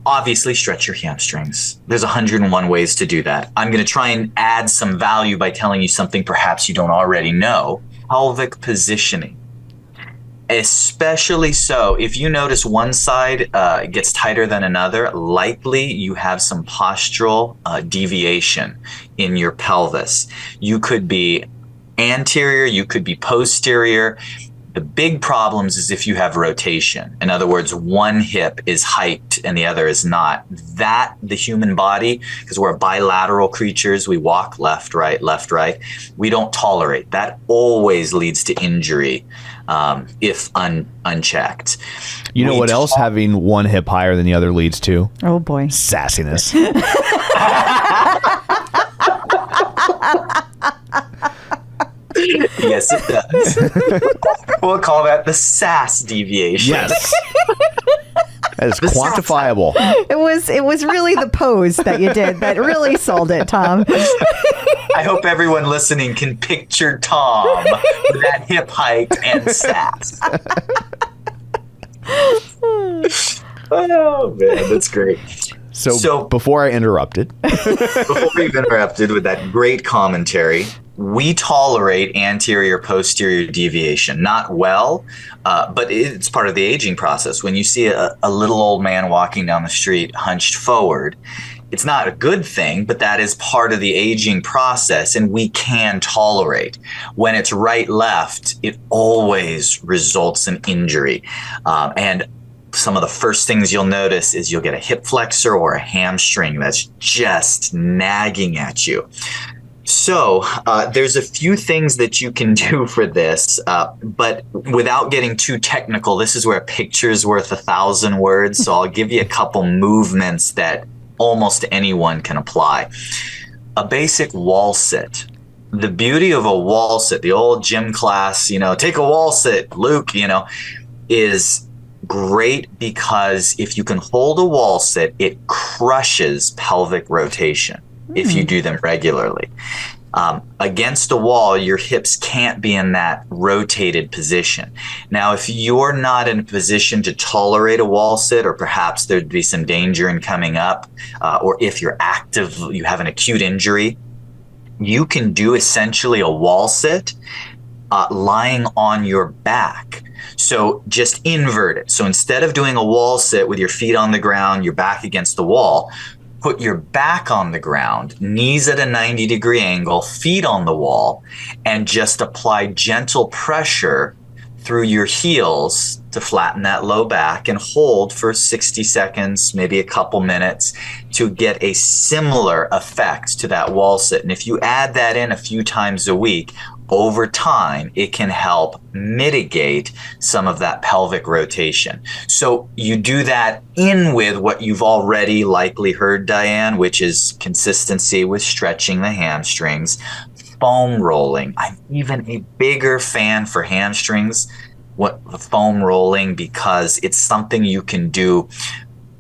Obviously, stretch your hamstrings. There's 101 ways to do that. I'm going to try and add some value by telling you something perhaps you don't already know. Pelvic positioning. Especially so, if you notice one side gets tighter than another, likely you have some postural deviation in your pelvis. You could be anterior, you could be posterior. The big problems is if you have rotation. In other words, one hip is hiked and the other is not. That, the human body, because we're bilateral creatures, we walk left, right, we don't tolerate. That always leads to injury if unchecked. You know what else having one hip higher than the other leads to? Oh, boy. Sassiness. Yes, it does. We'll call that the SAS deviation. Yes. That is quantifiable. It was really the pose that you did that really sold it, Tom. I hope everyone listening can picture Tom with that hip hike and SAS. Oh, man, that's great. So before I interrupted. Before we've interrupted with that great commentary, we tolerate anterior posterior deviation. Not well, but it's part of the aging process. When you see a little old man walking down the street hunched forward, it's not a good thing, but that is part of the aging process, and we can tolerate. When it's right left, it always results in injury. And some of the first things you'll notice is you'll get a hip flexor or a hamstring that's just nagging at you. So there's a few things that you can do for this, but without getting too technical, this is where a picture's worth 1,000 words. So I'll give you a couple movements that almost anyone can apply. A basic wall sit. The beauty of a wall sit, the old gym class, take a wall sit, Luke, is great because if you can hold a wall sit, it crushes pelvic rotation if you do them regularly. Against a wall, your hips can't be in that rotated position. Now, if you're not in a position to tolerate a wall sit, or perhaps there'd be some danger in coming up, or if you're active, you have an acute injury, you can do essentially a wall sit lying on your back. So just invert it. So instead of doing a wall sit with your feet on the ground, your back against the wall, put your back on the ground, knees at a 90-degree angle, feet on the wall, and just apply gentle pressure through your heels to flatten that low back and hold for 60 seconds, maybe a couple minutes, to get a similar effect to that wall sit. And if you add that in a few times a week, over time, it can help mitigate some of that pelvic rotation. So you do that in with what you've already likely heard, Diane, which is consistency with stretching the hamstrings, foam rolling. I'm even a bigger fan for hamstrings, the foam rolling, because it's something you can do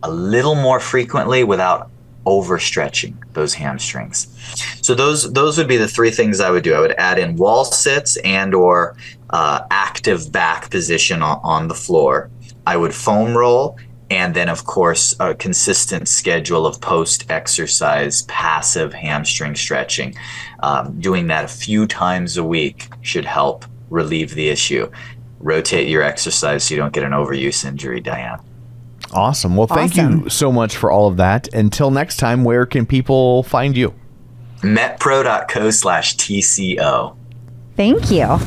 a little more frequently without overstretching those hamstrings. So those would be the three things I would do. I would add in wall sits and or active back position on the floor. I would foam roll, and then of course a consistent schedule of post-exercise passive hamstring stretching. Doing that a few times a week should help relieve the issue. Rotate your exercise so you don't get an overuse injury, Diane. Awesome. Well, thank you so much for all of that. Until next time, where can people find you? metpro.co/TCO. Thank you.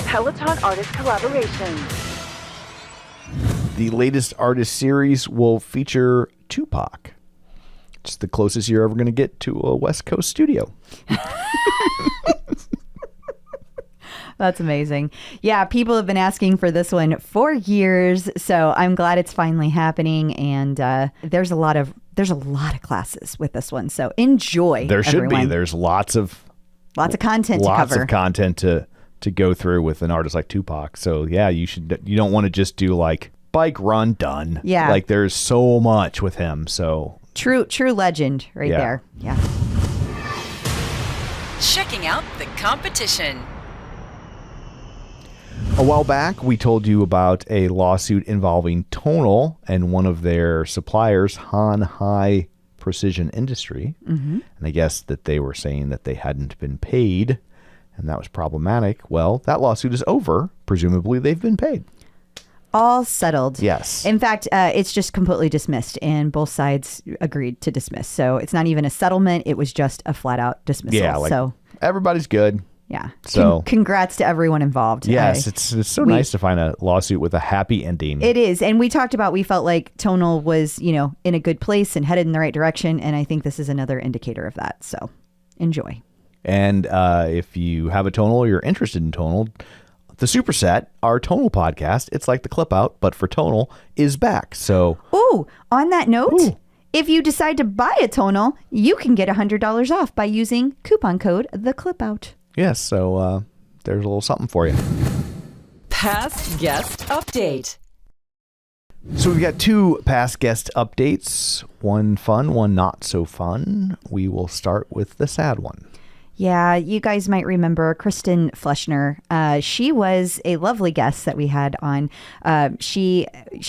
Peloton Artist Collaboration. The latest artist series will feature Tupac. It's the closest you're ever going to get to a West Coast studio. That's amazing. Yeah, people have been asking for this one for years, so I'm glad it's finally happening. And there's a lot of classes with this one, so enjoy. There should everyone. be. There's lots of content to cover. Lots of content to go through with an artist like Tupac. So yeah, you don't want to just do like bike run done. Yeah, like there's so much with him. So true legend right there. Yeah. Checking out the competition. A while back, we told you about a lawsuit involving Tonal and one of their suppliers, Han High Precision Industry. Mm-hmm. And I guess that they were saying that they hadn't been paid, and that was problematic. Well, that lawsuit is over. Presumably, they've been paid. All settled. Yes. In fact, it's just completely dismissed, and both sides agreed to dismiss. So it's not even a settlement. It was just a flat-out dismissal. Yeah, so everybody's good. Yeah. So congrats to everyone involved. Yes, it's so nice to find a lawsuit with a happy ending. It is. And we talked about, we felt like Tonal was, in a good place and headed in the right direction. And I think this is another indicator of that. So enjoy. And if you have a Tonal or you're interested in Tonal, the Superset, our Tonal podcast, it's like the Clip Out, but for Tonal, is back. So, on that note, if you decide to buy a Tonal, you can get $100 off by using coupon code TheClipOut. Yes, so there's a little something for you. Past guest update. So we've got 2 past guest updates, one fun, one not so fun. We will start with the sad one. Yeah, you guys might remember Kristen Fleschner. She was a lovely guest that we had on. She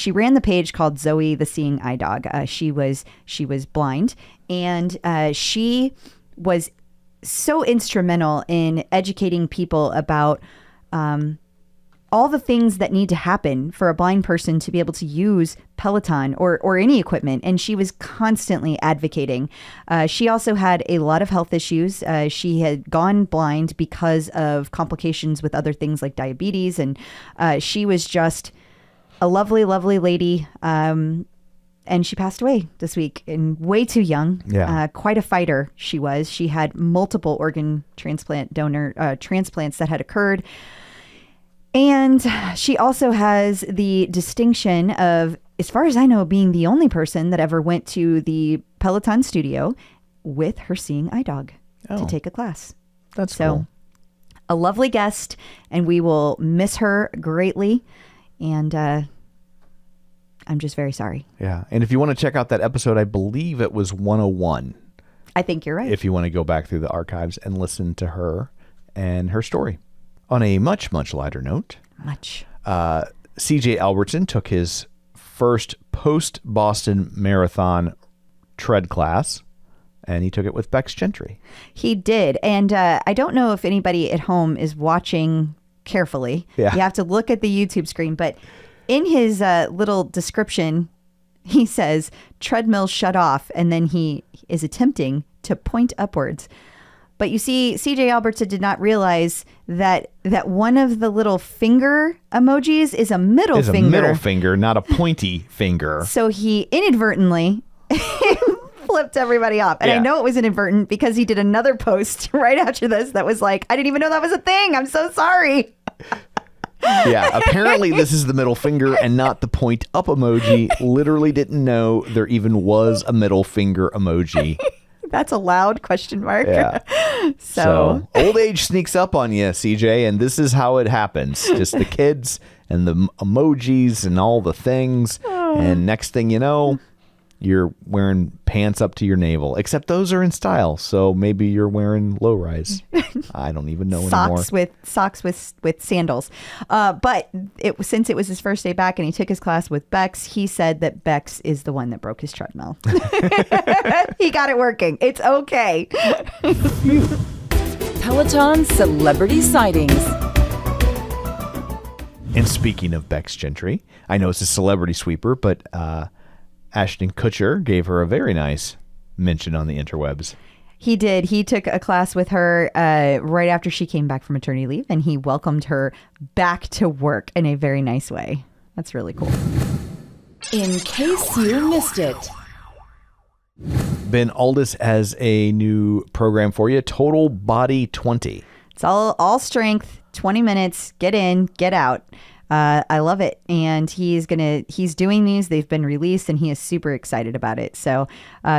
ran the page called Zoe the Seeing Eye Dog. She was blind, and she was so instrumental in educating people about all the things that need to happen for a blind person to be able to use Peloton or any equipment. And she was constantly advocating. She also had a lot of health issues. She had gone blind because of complications with other things like diabetes. And she was just a lovely, lovely lady. And she passed away this week, and way too young. Yeah. Quite a fighter she was. She had multiple organ transplants that had occurred. And she also has the distinction of, as far as I know, being the only person that ever went to the Peloton studio with her seeing eye dog to take a class. That's so cool. A lovely guest, and we will miss her greatly. And I'm just very sorry. Yeah. And if you want to check out that episode, I believe it was 101. I think you're right. If you want to go back through the archives and listen to her and her story. On a much, much lighter note, CJ Albertson took his first post-Boston Marathon tread class, and he took it with Bex Gentry. He did. And I don't know if anybody at home is watching carefully. Yeah. You have to look at the YouTube screen. But in his little description, he says, treadmill shut off, and then he is attempting to point upwards. But you see, CJ Albertson did not realize that one of the little finger emojis is a middle finger. It's a middle finger, not a pointy finger. So he inadvertently flipped everybody off. And I know it was inadvertent because he did another post right after this that was like, I didn't even know that was a thing. I'm so sorry. Yeah, apparently this is the middle finger and not the point up emoji. Literally didn't know there even was a middle finger emoji. That's allowed? Question mark. Yeah. So old age sneaks up on you, CJ, and this is how it happens. Just the kids and the emojis and all the things. And next thing you know, you're wearing pants up to your navel. Except those are in style, so maybe you're wearing low rise. I don't even know anymore. Socks with sandals. But since it was his first day back and he took his class with Bex, he said that Bex is the one that broke his treadmill. He got it working. It's okay. Peloton celebrity sightings. And speaking of Bex Gentry, I know it's a celebrity sweeper, but Ashton Kutcher gave her a very nice mention on the interwebs. He did. He took a class with her right after she came back from maternity leave, and he welcomed her back to work in a very nice way. That's really cool. In case you missed it. Ben Aldis has a new program for you, Total Body 20. It's all strength, 20 minutes, get in, get out. I love it. And he's doing these. They've been released and he is super excited about it. So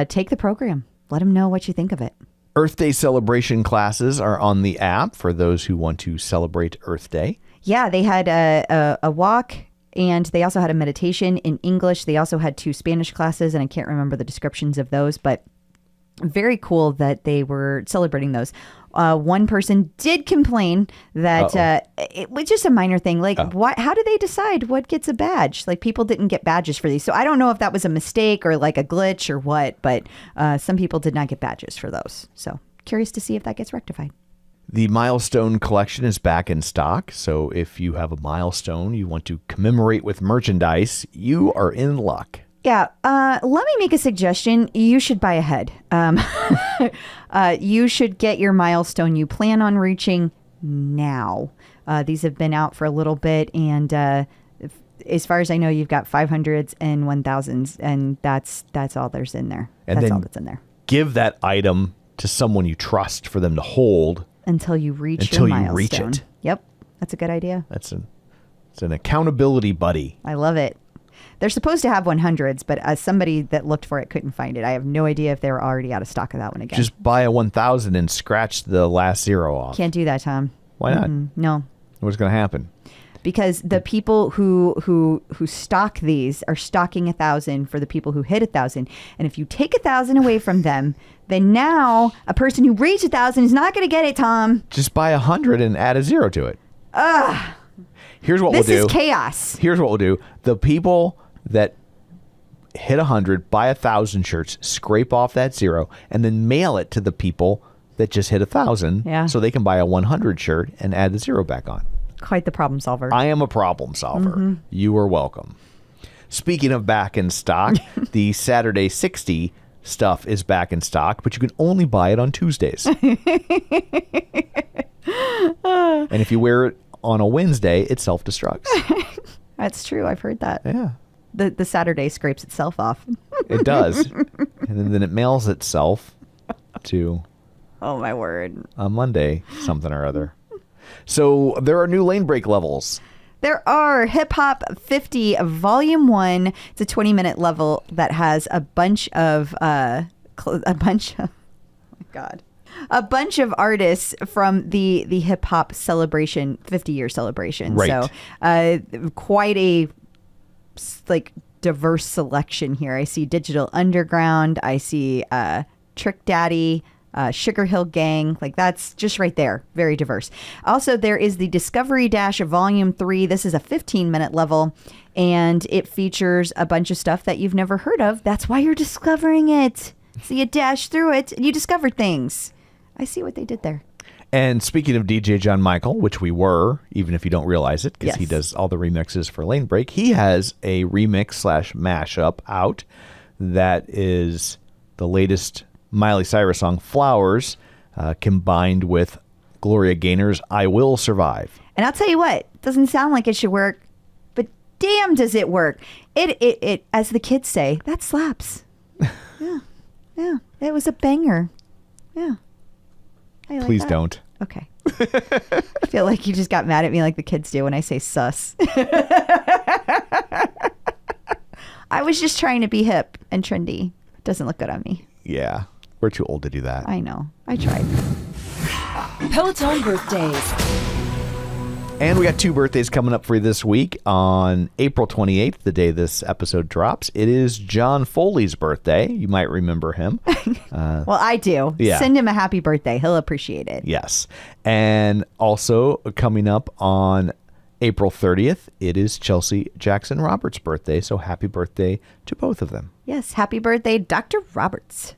take the program. Let him know what you think of it. Earth Day celebration classes are on the app for those who want to celebrate Earth Day. Yeah, they had a walk and they also had a meditation in English. They also had 2 Spanish classes and I can't remember the descriptions of those, but very cool that they were celebrating those. One person did complain that it was just a minor thing. Like, how do they decide what gets a badge? Like, people didn't get badges for these. So I don't know if that was a mistake or like a glitch or what, but some people did not get badges for those. So curious to see if that gets rectified. The Milestone collection is back in stock. So if you have a milestone you want to commemorate with merchandise, you are in luck. Yeah. Let me make a suggestion. You should buy ahead. You should get your milestone you plan on reaching now. These have been out for a little bit, and as far as I know, you've got 500s and 1000s, and that's all there's in there. And that's then all that's in there. Give that item to someone you trust for them to hold until you reach your milestone. Reach it. Yep, that's a good idea. It's an accountability buddy. I love it. They're supposed to have 100s, but as somebody that looked for it couldn't find it. I have no idea if they were already out of stock of that one again. Just buy a 1000 and scratch the last 0 off. Can't do that, Tom. Why not? No. What's going to happen? Because the people who stock these are stocking 1,000 for the people who hit 1,000. And if you take 1,000 away from them, then now a person who reached 1,000 is not going to get it, Tom. Just buy 100 and add a 0 to it. Here's what we'll do. This is chaos. Here's what we'll do. The people that hit 100, buy 1,000 shirts, scrape off that 0, and then mail it to the people that just hit 1,000 so they can buy a 100 shirt and add the 0 back on. Quite the problem solver. I am a problem solver. You are welcome. Speaking of back in stock, the Saturday 60 stuff is back in stock, but you can only buy it on Tuesdays. And if you wear it on a Wednesday, it self-destructs. That's true. I've heard that. Yeah. The Saturday scrapes itself off. It does. And then it mails itself to... Oh, my word. A Monday something or other. So there are new lane break levels. There are Hip Hop 50 Volume 1. It's a 20-minute level that has a bunch of a bunch of artists from the hip hop celebration, 50-year celebration. Right. So quite a diverse selection here. I see Digital Underground. I see Trick Daddy. Sugar Hill Gang, that's just right there. Very diverse. Also, there is the Discovery Dash Volume 3. This is a 15-minute level, and it features a bunch of stuff that you've never heard of. That's why you're discovering it. So you dash through it, and you discover things. I see what they did there. And speaking of DJ John Michael, which we were, even if you don't realize it, because he does all the remixes for Lane Break, he has a remix/mashup out that is the latest Miley Cyrus song Flowers combined with Gloria Gaynor's I Will Survive. And I'll tell you what, it doesn't sound like it should work, but damn does it work. It as the kids say, that slaps. Yeah, it was a banger. Yeah. I like Please that. don't. Okay. I feel like you just got mad at me like the kids do when I say sus. I was just trying to be hip and trendy. It doesn't look good on me. Yeah. We're too old to do that. I know. I tried. Peloton birthdays. And we got 2 birthdays coming up for you this week. On April 28th, the day this episode drops, it is John Foley's birthday. You might remember him. Well, I do. Yeah. Send him a happy birthday. He'll appreciate it. Yes. And also coming up on April 30th, it is Chelsea Jackson Roberts' birthday. So happy birthday to both of them. Yes. Happy birthday, Dr. Roberts.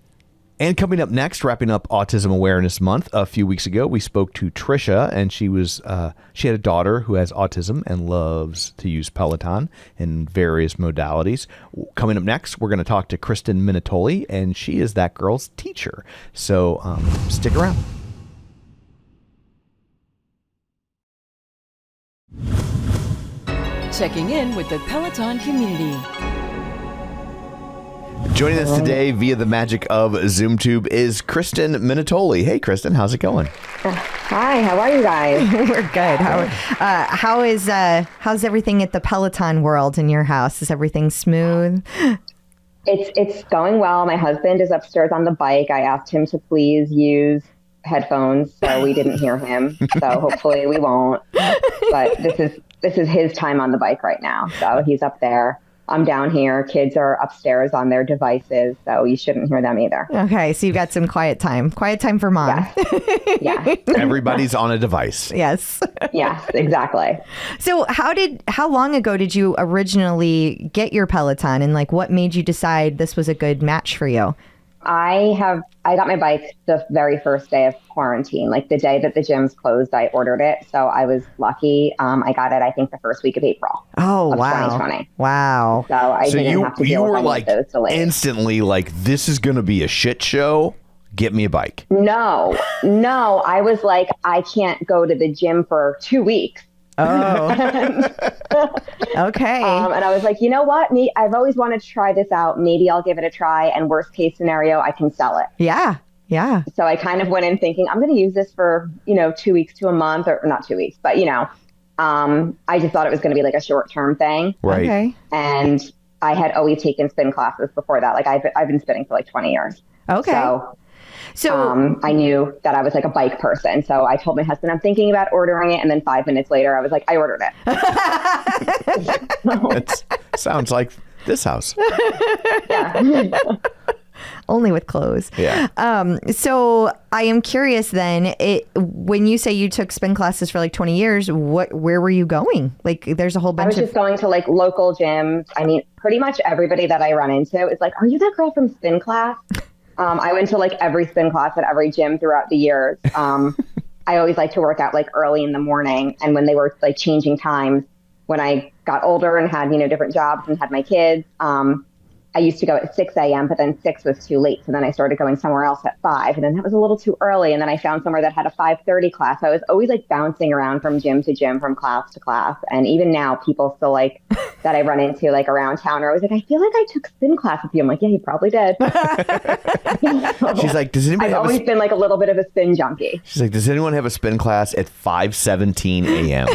And coming up next, wrapping up Autism Awareness Month, a few weeks ago, we spoke to Trisha, and she had a daughter who has autism and loves to use Peloton in various modalities. Coming up next, we're going to talk to Kristen Minutoli, and she is that girl's teacher. So stick around. Checking in with the Peloton community. Joining us today via the magic of ZoomTube is Kristen Minutoli. Hey, Kristen, how's it going? Hi, how are you guys? We're good. How's everything at the Peloton world in your house? Is everything smooth? It's going well. My husband is upstairs on the bike. I asked him to please use headphones so we didn't hear him. So hopefully we won't. But this is his time on the bike right now. So he's up there. I'm down here. Kids are upstairs on their devices, so you shouldn't hear them either. Okay, so you've got some quiet time. Quiet time for mom. Yeah. Everybody's on a device. Yes. Yes, exactly. So how long ago did you originally get your Peloton, and what made you decide this was a good match for you? I got my bike the very first day of quarantine, the day that the gyms closed. I ordered it, so I was lucky. I got it, I think, the first week of April. Oh, of wow! 2020. Wow! So I didn't have to deal with any of those delays. Instantly this is going to be a shit show. Get me a bike. No. I was like, I can't go to the gym for 2 weeks. Oh. Okay. And I was like, you know what? I've always wanted to try this out. Maybe I'll give it a try. And worst case scenario, I can sell it. Yeah. So I kind of went in thinking I'm going to use this for, 2 weeks to a month, or not 2 weeks, but I just thought it was going to be like a short-term thing. Right. Okay. And I had always taken spin classes before that. Like I've been spinning for like 20 years. Okay. So I knew that I was like a bike person. So I told my husband, I'm thinking about ordering it. And then 5 minutes later, I was like, I ordered it. It sounds like this house. Yeah. only with clothes. Yeah. So I am curious then, when you say you took spin classes for like 20 years, where were you going? Like there's a whole bunch I was just going to like local gyms. I mean, pretty much everybody that I run into is like, are you that girl from spin class? I went to like every spin class at every gym throughout the years. I always like to work out like early in the morning. And when they were like changing times, when I got older and had, different jobs and had my kids, I used to go at 6 a.m., but then 6 was too late. So then I started going somewhere else at 5, and then that was a little too early. And then I found somewhere that had a 5:30 class. So I was always like bouncing around from gym to gym, from class to class. And even now, people still like that I run into like around town are always like, I feel like I took spin class with you. I'm like, yeah, you probably did. She's like, does anybody I've always been like a little bit of a spin junkie. She's like, does anyone have a spin class at 5:17 a.m.?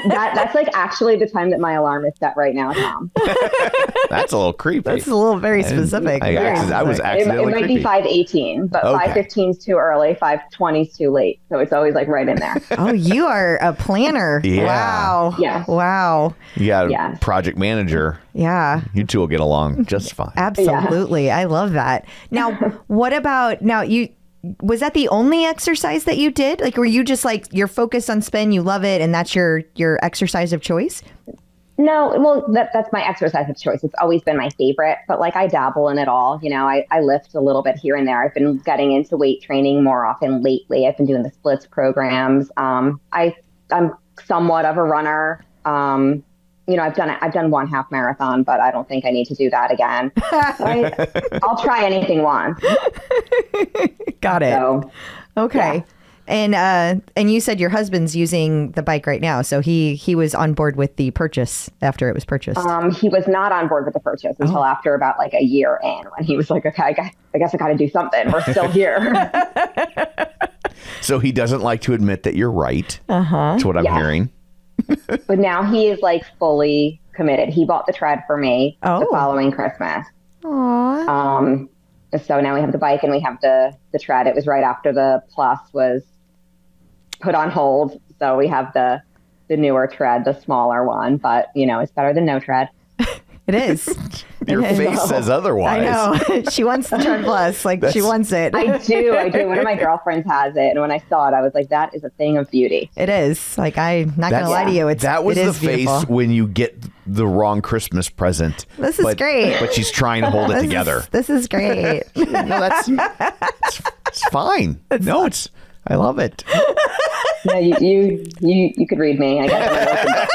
That's like actually the time that my alarm is set right now, Tom. That's a little creepy. That's a little very specific. I was accidentally It might creepy. be 5:18, but Okay. 5:15 is too early, 5:20 is too late. So it's always like right in there. Oh, you are a planner. Yeah. Wow. Yes. Wow. You got a Yes. project manager. Yeah. You two will get along just fine. Absolutely. I love that. Now, what about was that the only exercise that you did? Like, were you just like, you're focused on spin, you love it, and that's your exercise of choice? No, well, that's my exercise of choice. It's always been my favorite, but like I dabble in it all. I lift a little bit here and there. I've been getting into weight training more often lately. I've been doing the splits programs. I'm somewhat of a runner. I've done one half marathon, but I don't think I need to do that again. I'll try anything once. Got it. So, okay. yeah. And you said your husband's using the bike right now, so he was on board with the purchase after it was purchased. He was not on board with the purchase until after about like a year in, when he was like, okay, I guess I got to do something. We're still here. So he doesn't like to admit that you're right. That's what I'm hearing. But now he is like fully committed. He bought the tread for me the following Christmas. Aww. So now we have the bike and we have the tread. It was right after the Plus was put on hold. So we have the newer tread, the smaller one, but it's better than no tread. It is. Your face says otherwise. I know. She wants the Tread Plus. Like, she wants it. I do. One of my girlfriends has it. And when I saw it, I was like, that is a thing of beauty. It is. Like, I'm not going to lie to you. That was it the is face beautiful. when you get the wrong Christmas present. This is great. But she's trying to hold it together. This is great. No, it's fine. I love it. No, you could read me. I guess.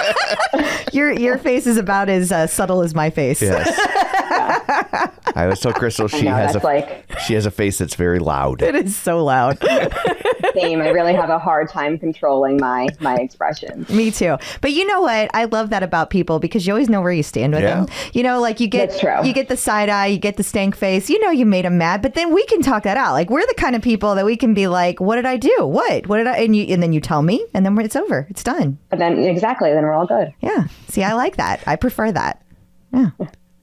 Your face is about as subtle as my face. Yes. I always tell Crystal she has a face that's very loud. It is so loud. Same. I really have a hard time controlling my expressions. Me too. But you know what? I love that about people, because you always know where you stand with them. Like you get That's true. you get the side eye, you get the stank face. You made them mad, but then we can talk that out. Like, we're the kind of people that we can be like, what did I do? What did I? And then you tell me, and then it's over. It's done. But then then we're all good. Yeah. See, I like that. I prefer that. Yeah.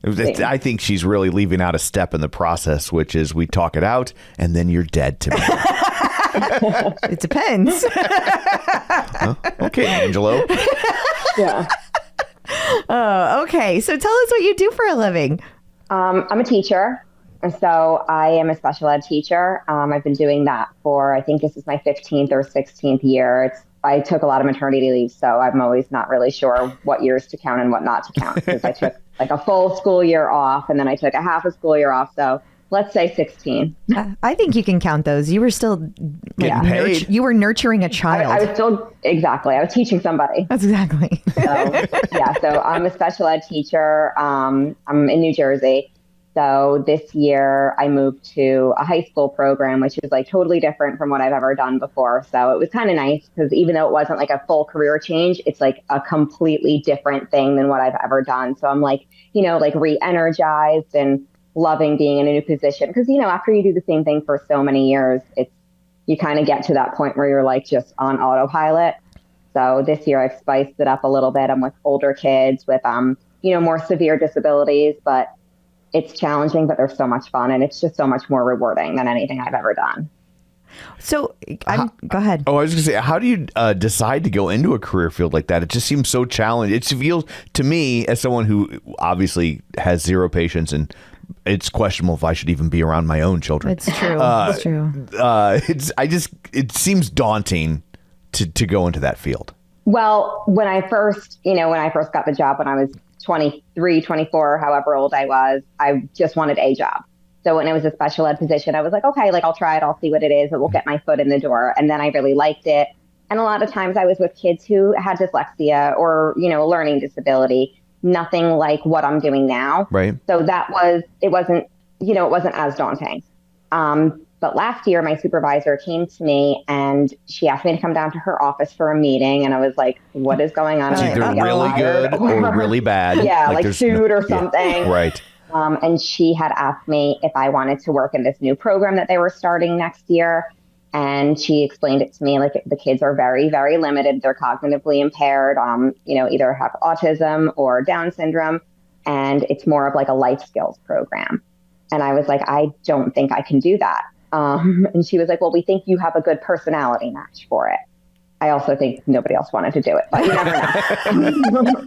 I think she's really leaving out a step in the process, which is we talk it out, and then you're dead to me. It depends. Okay, Angelo. Yeah. Oh, okay. So tell us what you do for a living. I'm a teacher. So I am a special ed teacher. I've been doing that for, I think this is my 15th or 16th year. I took a lot of maternity leave, so I'm always not really sure what years to count and what not to count, because I took like a full school year off, and then I took a half a school year off. So let's say 16. I think you can count those. You were still Getting paid. you were nurturing a child. I was still, exactly. I was teaching somebody. That's exactly. So I'm a special ed teacher. I'm in New Jersey. So this year I moved to a high school program, which is like totally different from what I've ever done before. So it was kind of nice because even though it wasn't like a full career change, it's like a completely different thing than what I've ever done. So I'm like, like re-energized and loving being in a new position. Because, after you do the same thing for so many years, you kind of get to that point where you're like just on autopilot. So this year I've spiced it up a little bit. I'm with older kids with, more severe disabilities, but it's challenging, but they're so much fun, and it's just so much more rewarding than anything I've ever done. So go ahead. Oh, I was going to say, how do you decide to go into a career field like that? It just seems so challenging. It feels to me, as someone who obviously has zero patience, and it's questionable if I should even be around my own children. It's true. It's true. It seems daunting to go into that field. Well, when I first got the job when I was 23, 24, however old I was, I just wanted a job. So when it was a special ed position, I was like, okay, I'll try it. I'll see what it is. It will get my foot in the door. And then I really liked it. And a lot of times I was with kids who had dyslexia or, a learning disability, nothing like what I'm doing now. Right. So it wasn't as daunting. But last year, my supervisor came to me and she asked me to come down to her office for a meeting. And I was like, what is going on? It's either really good or really bad. Yeah, like sued or something. Yeah, right. And she had asked me if I wanted to work in this new program that they were starting next year. And she explained it to me like the kids are very, very limited. They're cognitively impaired, either have autism or Down syndrome. And it's more of like a life skills program. And I was like, I don't think I can do that. And she was like, well, we think you have a good personality match for it. I also think nobody else wanted to do it, but you never know.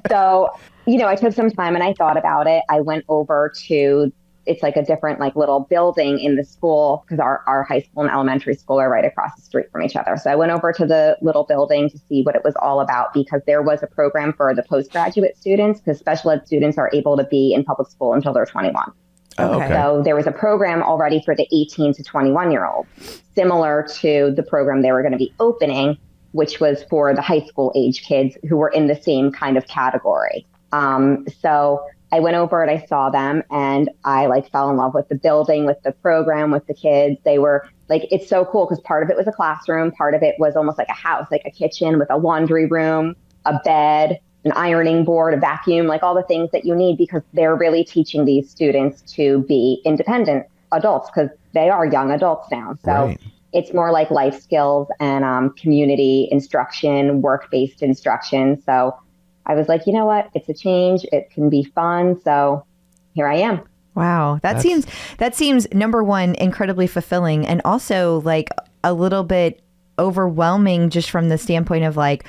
So, I took some time and I thought about it. I went over to, it's like a different like little building in the school because our high school and elementary school are right across the street from each other. So I went over to the little building to see what it was all about because there was a program for the postgraduate students because special ed students are able to be in public school until they're 21. Okay. So there was a program already for the 18 to 21-year-olds, similar to the program they were going to be opening, which was for the high school age kids who were in the same kind of category. So I went over and I saw them and I fell in love with the building, with the program, with the kids. They were it's so cool because part of it was a classroom. Part of it was almost like a house, like a kitchen with a laundry room, a bed, an ironing board, a vacuum, like all the things that you need because they're really teaching these students to be independent adults because they are young adults now. So right. It's more like life skills and community instruction, work-based instruction. So I was like, you know what? It's a change. It can be fun. So here I am. Wow. That seems number one, incredibly fulfilling and also like a little bit overwhelming just from the standpoint of like,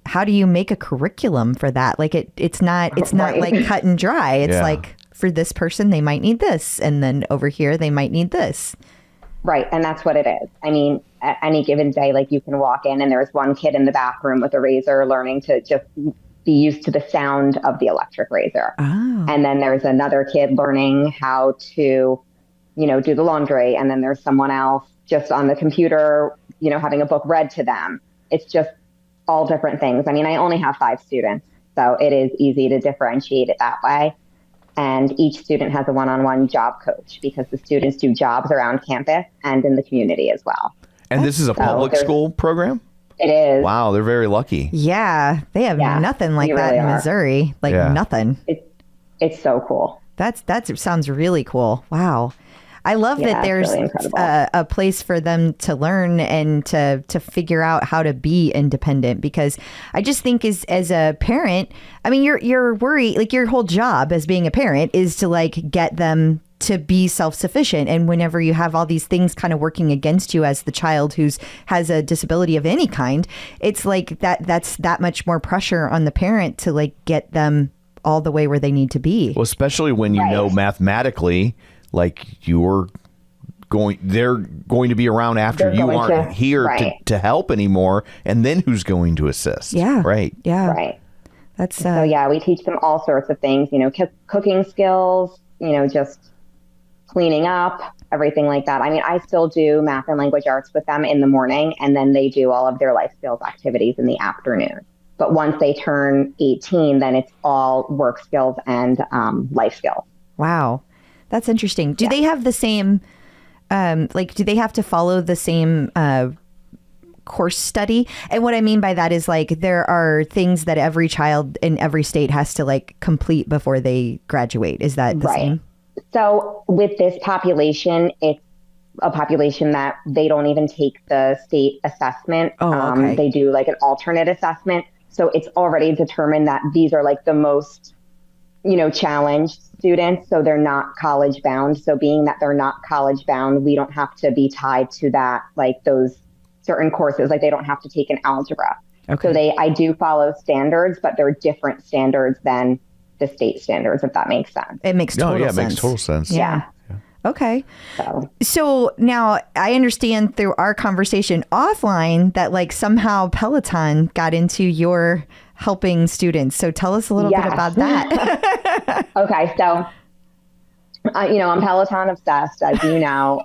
how do you make a curriculum for that? Like it's not like cut and dry. It's like for this person, they might need this. And then over here, they might need this. Right. And that's what it is. I mean, at any given day, like you can walk in and there's one kid in the bathroom with a razor learning to just be used to the sound of the electric razor. Oh. And then there's another kid learning how to, do the laundry. And then there's someone else just on the computer, having a book read to them. It's just all different things. I mean, I only have 5 students, so it is easy to differentiate it that way. And each student has a one-on-one job coach because the students do jobs around campus and in the community as well. And this is a public school program? It is. Wow, they're very lucky. Yeah, they have nothing like that in Missouri. Nothing. It's so cool. That sounds really cool. Wow. I love that there's really a place for them to learn and to figure out how to be independent, because I just think as a parent, I mean, you're worried, like your whole job as being a parent is to like get them to be self-sufficient. And whenever you have all these things kind of working against you as the child has a disability of any kind, it's like that's that much more pressure on the parent to like get them all the way where they need to be. Well, especially when you know mathematically, like they're going to be around after you aren't here to help anymore. And then who's going to assist? Yeah. Right. Yeah. Right. That's so we teach them all sorts of things, cooking skills, just cleaning up, everything like that. I mean, I still do math and language arts with them in the morning, and then they do all of their life skills activities in the afternoon. But once they turn 18, then it's all work skills and life skills. Wow. That's interesting. Do they have the same, do they have to follow the same course study? And what I mean by that is there are things that every child in every state has to complete before they graduate. Is that the same? So with this population, it's a population that they don't even take the state assessment. Oh, okay. They do an alternate assessment. So it's already determined that these are the most, challenged students. So they're not college bound. So being that they're not college bound, we don't have to be tied to that, those certain courses. They don't have to take an algebra. Okay. So I do follow standards, but they're different standards than the state standards, if that makes sense. It makes total sense. It makes total sense. Yeah. Okay. So now I understand through our conversation offline that somehow Peloton got into your helping students. So tell us a little bit about that. Okay. So, I'm Peloton obsessed, as you know.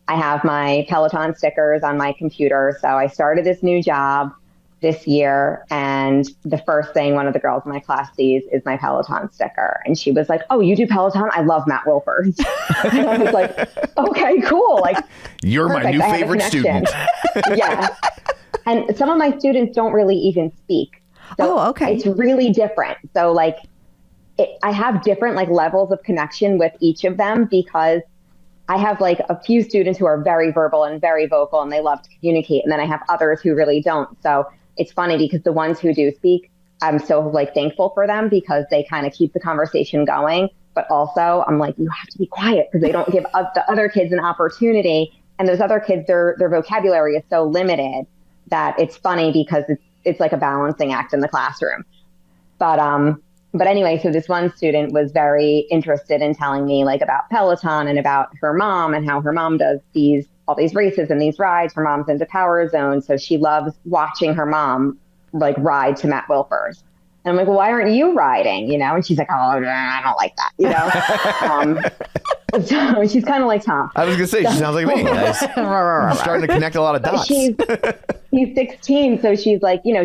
I have my Peloton stickers on my computer. So I started this new job this year, and the first thing one of the girls in my class sees is my Peloton sticker. And she was like, "Oh, you do Peloton? I love Matt Wilford." And I was like, "Okay, cool. You're perfect. My new favorite student." Yeah. And some of my students don't really even speak. So okay. It's really different. So I have different levels of connection with each of them, because I have a few students who are very verbal and very vocal and they love to communicate. And then I have others who really don't. So it's funny because the ones who do speak, I'm so thankful for them, because they kind of keep the conversation going. But also I'm you have to be quiet, because they don't give the other kids an opportunity. And those other kids, their vocabulary is so limited that it's funny, because it's a balancing act in the classroom. But anyway, so this one student was very interested in telling me about Peloton and about her mom, and how her mom does all these races and these rides. Her mom's into Power Zone. So she loves watching her mom ride to Matt Wilford's. And I'm like, "Well, why aren't you riding?" And she's like, "Oh, I don't like that." So she's kind of like Tom. I was going to say, she sounds like me. I'm starting to connect a lot of dots. She's 16, so she's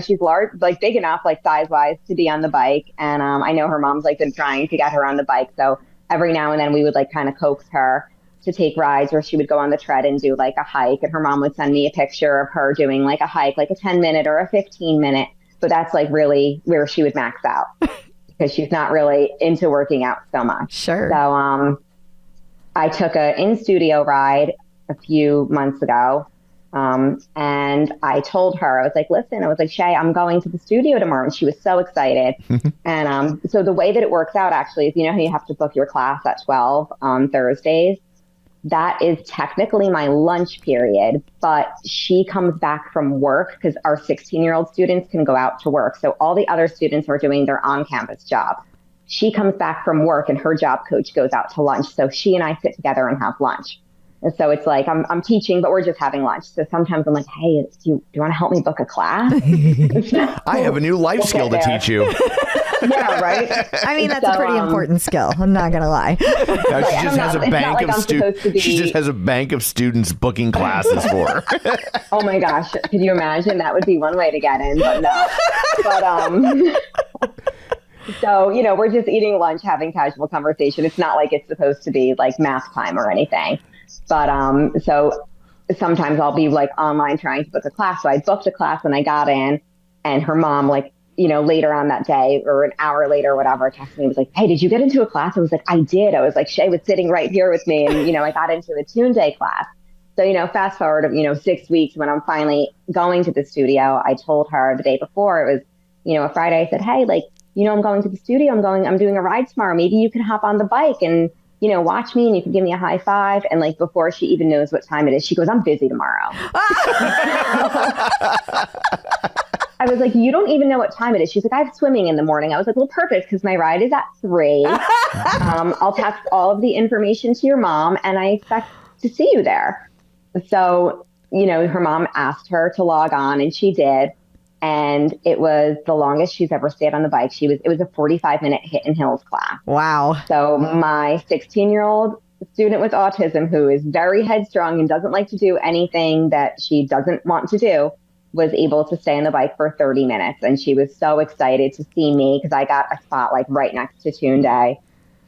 she's large, big enough, size-wise, to be on the bike. And I know her mom's been trying to get her on the bike. So every now and then we would kind of coax her to take rides, or she would go on the tread and do a hike. And her mom would send me a picture of her doing a hike, a 10-minute or a 15-minute. But that's really where she would max out, because she's not really into working out so much. Sure. So I took a in-studio ride a few months ago. And I told her, I was like, "Listen," I was like, "Shay, I'm going to the studio tomorrow." And she was so excited. And so the way that it works out actually is, how you have to book your class at 12 on Thursdays. That is technically my lunch period, but she comes back from work, because our 16-year-old students can go out to work. So all the other students are doing their on-campus job. She comes back from work and her job coach goes out to lunch. So she and I sit together and have lunch. And so it's I'm teaching, but we're just having lunch. So sometimes I'm like, "Hey, do you want to help me book a class?" I have a new life skill to teach you. Yeah, right. I mean, that's a pretty important skill. I'm not going to lie. No, she just has a bank of students. She just has a bank of students booking classes for her. Oh my gosh. Could you imagine? That would be one way to get in, but no. But, so, we're just eating lunch, having casual conversation. It's not it's supposed to be math time or anything. But so sometimes I'll be online trying to book a class. So I booked a class and I got in, and her mom later on that day or an hour later or whatever, texted me and was like, "Hey, did you get into a class?" I was like, "I did." I was like, "Shay was sitting right here with me." And, I got into a Tune Day class. So, fast forward of, 6 weeks, when I'm finally going to the studio, I told her the day before, it was, a Friday, I said, "Hey, I'm going to the studio. I'm doing a ride tomorrow. Maybe you can hop on the bike and, watch me and you can give me a high five." And before she even knows what time it is, she goes, "I'm busy tomorrow." I was like, "You don't even know what time it is." She's like, "I have swimming in the morning." I was like, "Well, perfect, because my ride is at 3. I'll text all of the information to your mom and I expect to see you there." So, her mom asked her to log on and she did. And it was the longest she's ever stayed on the bike. It was a 45-minute hit and hills class. Wow. So my 16-year-old student with autism, who is very headstrong and doesn't like to do anything that she doesn't want to do, was able to stay on the bike for 30 minutes. And she was so excited to see me, because I got a spot right next to Tune Day.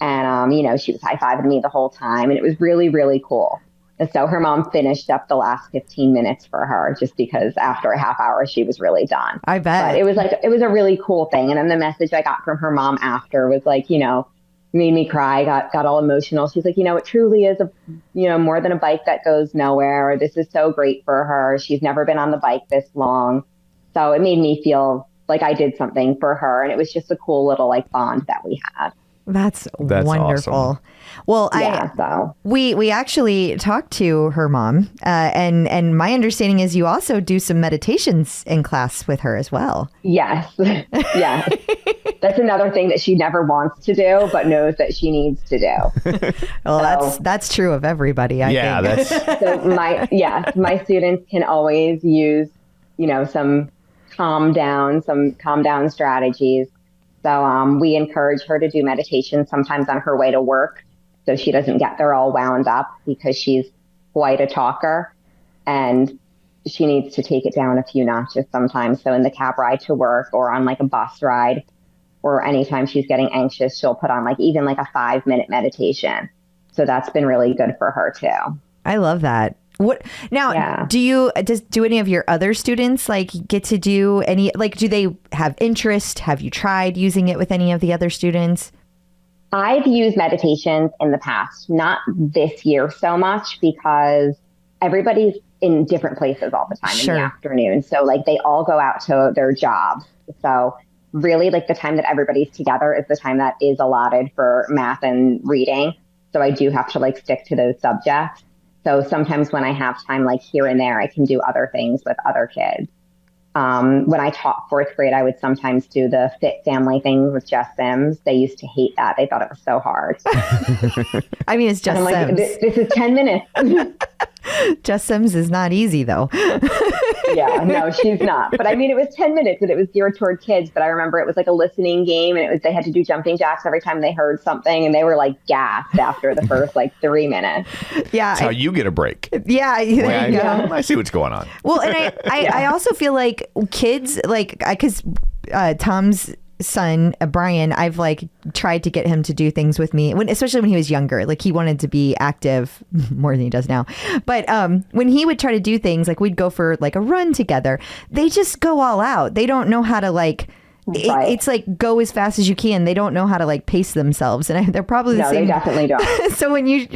And, she was high-fiving me the whole time. And it was really, really cool. And so her mom finished up the last 15 minutes for her just because after a half hour, she was really done. I bet. But it was a really cool thing. And then the message I got from her mom after was like, made me cry, got all emotional. She's like, it truly is more than a bike that goes nowhere. This is so great for her. She's never been on the bike this long. So it made me feel like I did something for her. And it was just a cool little like bond that we had. That's wonderful. Awesome. Well, yeah, we actually talked to her mom, and my understanding is you also do some meditations in class with her as well. Yes, yes. That's another thing that she never wants to do, but knows that she needs to do. Well, that's true of everybody. I think. So my students can always use some calm down strategies. So we encourage her to do meditation sometimes on her way to work so she doesn't get there all wound up because she's quite a talker and she needs to take it down a few notches sometimes. So in the cab ride to work or on like a bus ride or anytime she's getting anxious, she'll put on even a 5-minute meditation. So that's been really good for her too. I love that. What now? Yeah. Do any of your other students get to do any do they have interest? Have you tried using it with any of the other students? I've used meditations in the past, not this year so much because everybody's in different places all the time in the afternoon. So they all go out to their jobs. So really the time that everybody's together is the time that is allotted for math and reading. So I do have to stick to those subjects. So sometimes when I have time, here and there, I can do other things with other kids. When I taught fourth grade, I would sometimes do the fit family thing with Jess Sims. They used to hate that. They thought it was so hard. I mean, it's Jess Sims. This is 10 minutes. Jess Sims is not easy, though. Yeah, no, she's not. But I mean, it was 10 minutes and it was geared toward kids. But I remember it was a listening game and they had to do jumping jacks every time they heard something. And they were gassed after the first 3 minutes. Yeah. That's how you get a break. Yeah. There you go. I see what's going on. Well, and I also feel like kids, because Tom's son, Brian, I've tried to get him to do things with me especially when he was younger. He wanted to be active more than he does now. But when he would try to do things, we'd go for a run together. They just go all out. They don't know how to it's go as fast as you can. They don't know how to pace themselves, and they're probably the same. No, they definitely don't. So when you're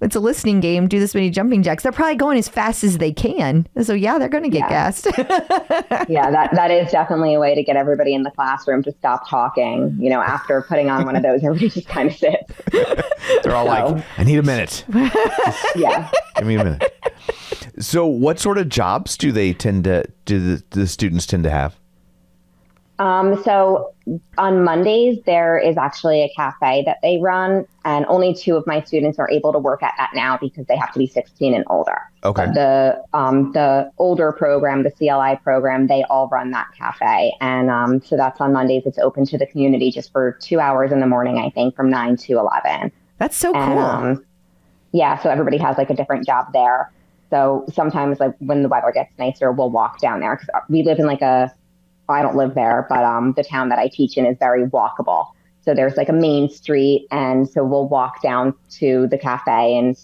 it's a listening game, do this many jumping jacks, they're probably going as fast as they can. So yeah, they're going to get gassed. Yeah, that is definitely a way to get everybody in the classroom to stop talking. After putting on one of those, everybody just kind of sits. They're all I need a minute. Yeah, give me a minute. So what sort of jobs do they tend to the students tend to have? So on Mondays, there is actually a cafe that they run, and only 2 of my students are able to work at that now because they have to be 16 and older. Okay. But the older program, the CLI program, they all run that cafe. And so that's on Mondays. It's open to the community just for 2 hours in the morning, I think, from 9 to 11. That's so cool. Yeah, so everybody has a different job there. So sometimes when the weather gets nicer, we'll walk down there because we live in I don't live there, but the town that I teach in is very walkable. So there's a main street. And so we'll walk down to the cafe and,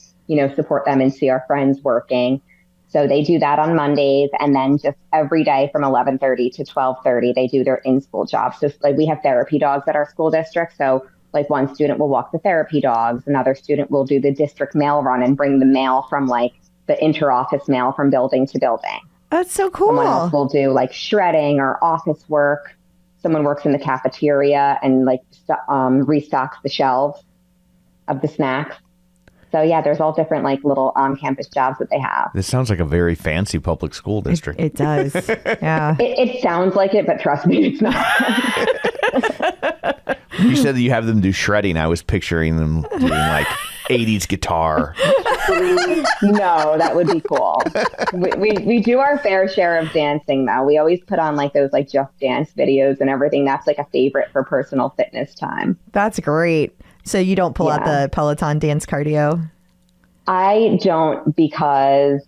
support them and see our friends working. So they do that on Mondays. And then just every day from 11:30 to 12:30, they do their in-school jobs. So we have therapy dogs at our school district. So one student will walk the therapy dogs. Another student will do the district mail run and bring the mail from the inter-office mail from building to building. That's so cool. Someone else will do shredding or office work. Someone works in the cafeteria and restocks the shelves of the snacks. So yeah, there's all different little on-campus jobs that they have. This sounds like a very fancy public school district. It does. Yeah. It sounds like it, but trust me, it's not. You said that you have them do shredding. I was picturing them doing 80s guitar. No, that would be cool. We do our fair share of dancing though. We always put on those Just Dance videos and everything. That's a favorite for personal fitness time. That's great. So you don't pull out the Peloton dance cardio? I don't because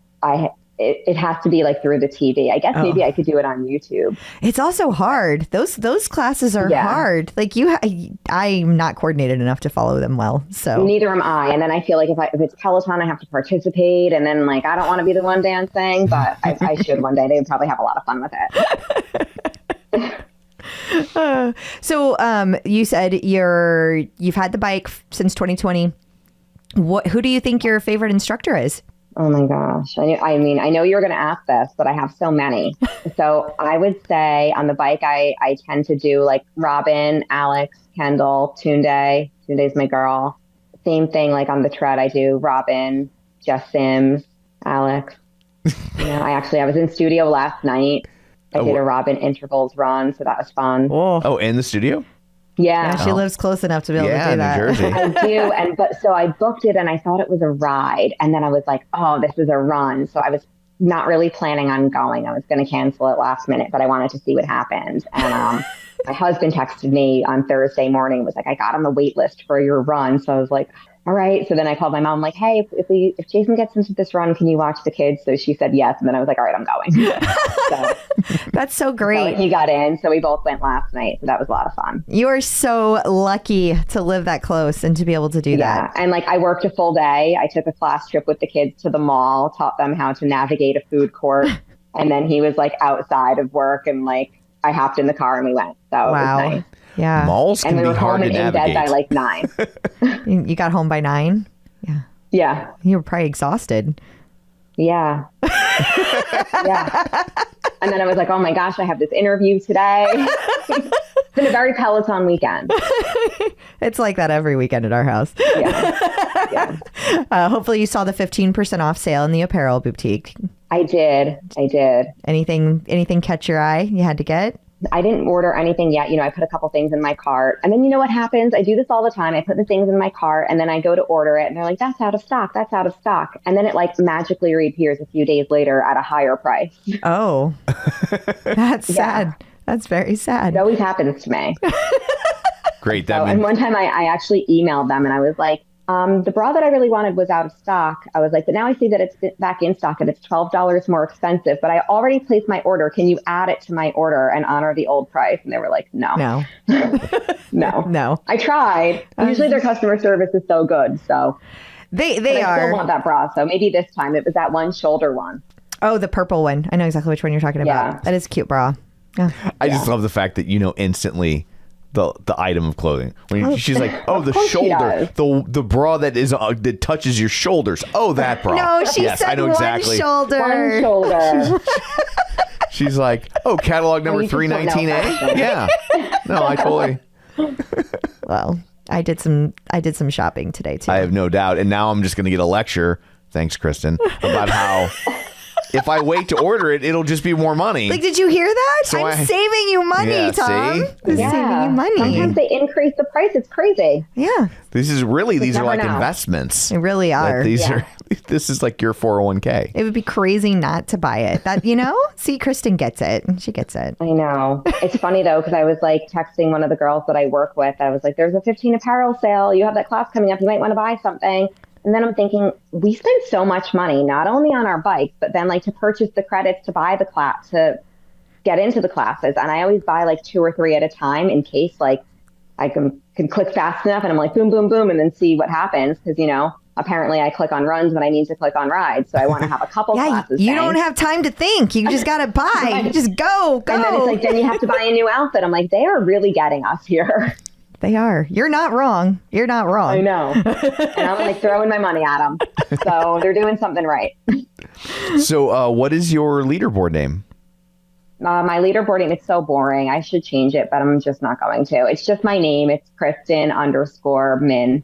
it has to be like through the TV. I guess maybe I could do it on YouTube. It's also hard. Those classes are hard. Like I'm not coordinated enough to follow them well. So neither am I. And then I feel like if it's Peloton, I have to participate. And then like I don't want to be the one dancing, but I should one day. They would probably have a lot of fun with it. So you said you've had the bike since 2020. Who do you think your favorite instructor is? Oh my gosh. I mean, I know you're going to ask this, but I have so many. So I would say on the bike, I tend to do like Robin, Alex, Kendall, Tunde. Tunde's my girl. Same thing, like on the tread, I do Robin, Jess Sims, Alex. I was in studio last night. I did a Robin intervals run, so that was fun. Oh, in the studio? Yeah. She lives close enough to be able to do that. New Jersey. I do. So I booked it and I thought it was a ride. And then I was like, oh, this is a run. So I was not really planning on going. I was going to cancel it last minute, but I wanted to see what happened. And my husband texted me on Thursday morning, was like, I got on the wait list for your run. So I was like, all right. So then I called my mom, like, hey, if Jason gets into this run, can you watch the kids? So she said yes. And then I was like, all right, I'm going. So, that's so great. So he got in. So we both went last night. So that was a lot of fun. You are so lucky to live that close and to be able to do that. And like I worked a full day. I took a class trip with the kids to the mall, taught them how to navigate a food court. And then he was like outside of work and like I hopped in the car and we went. So it was nice. Yeah. Malls can be hard to navigate. And we were home and in bed by like 9. You got home by 9? Yeah. Yeah. You were probably exhausted. Yeah. Yeah. And then I was like, oh my gosh, I have this interview today. It's been a very Peloton weekend. It's like that every weekend at our house. Yeah. Hopefully you saw the 15% off sale in the apparel boutique. I did. Anything catch your eye you had to get? I didn't order anything yet. I put a couple things in my cart. And then you know what happens? I do this all the time. I put the things in my cart and then I go to order it and they're like, that's out of stock. That's out of stock. And then it like magically reappears a few days later at a higher price. Oh, that's sad. That's very sad. It always happens to me. Great. And one time I actually emailed them and I was like, the bra that I really wanted was out of stock. I was like, but now I see that it's back in stock and it's $12 more expensive, but I already placed my order. Can you add it to my order and honor the old price? And they were like, no. No. I tried. Usually their customer service is so good. So they I are. still want that bra. So maybe this time it was that one shoulder one. Oh, the purple one. I know exactly which one you're talking about. Yeah. That is a cute bra. Yeah. I just love the fact that instantly the item of clothing. When she's like, oh, the shoulder, the bra that touches your shoulders. Oh, that bra. No, she yes, said I know exactly. One shoulder. She's like, oh, catalog number 319A. Yeah. No, I totally. Well, I did some shopping today too. I have no doubt, and now I'm just going to get a lecture. Thanks, Kristen, about how. If I wait to order it, it'll just be more money. Like, did you hear that? So I'm saving you money, Tom. See? Saving you money. Sometimes they increase the price. It's crazy. Yeah. These are like know. investments. They really are. This is like your 401k. It would be crazy not to buy it. That, see, Kristen gets it. She gets it. I know. It's funny though, because I was like texting one of the girls that I work with. I was like, there's a 15 apparel sale. You have that class coming up. You might want to buy something. And then I'm thinking, we spend so much money, not only on our bikes, but then like to purchase the credits to buy the class, to get into the classes. And I always buy like 2 or 3 at a time in case like I can click fast enough and I'm like, boom, boom, boom, and then see what happens. Because, apparently I click on runs when I need to click on rides. So I want to have a couple classes. You don't have time to think. You just got to buy. You just go. And then it's like, then you have to buy a new outfit. I'm like, they are really getting us here. They are. You're not wrong. I know. And I'm like throwing my money at them. So they're doing something right. So what is your leaderboard name? My leaderboard name, it's so boring. I should change it, but I'm just not going to. It's just my name. It's Kristen_Min.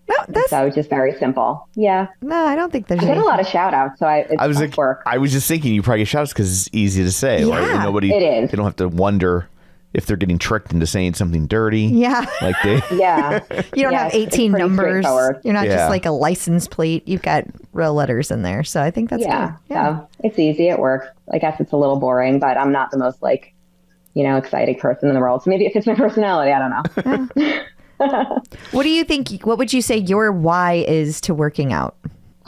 No, that's so just very simple. Yeah. No, I don't think there's. I get a lot of shout outs. So I was like, work. I was just thinking you probably get shout outs because it's easy to say. Yeah, right? it is. They don't have to wonder if they're getting tricked into saying something dirty. Yeah. Like they. Yeah. You don't have 18 numbers. You're not just like a license plate. You've got real letters in there. So I think that's good. Yeah. So it's easy. It works. I guess it's a little boring, but I'm not the most exciting person in the world. So maybe it fits my personality. I don't know. What do you think? What would you say your why is to working out?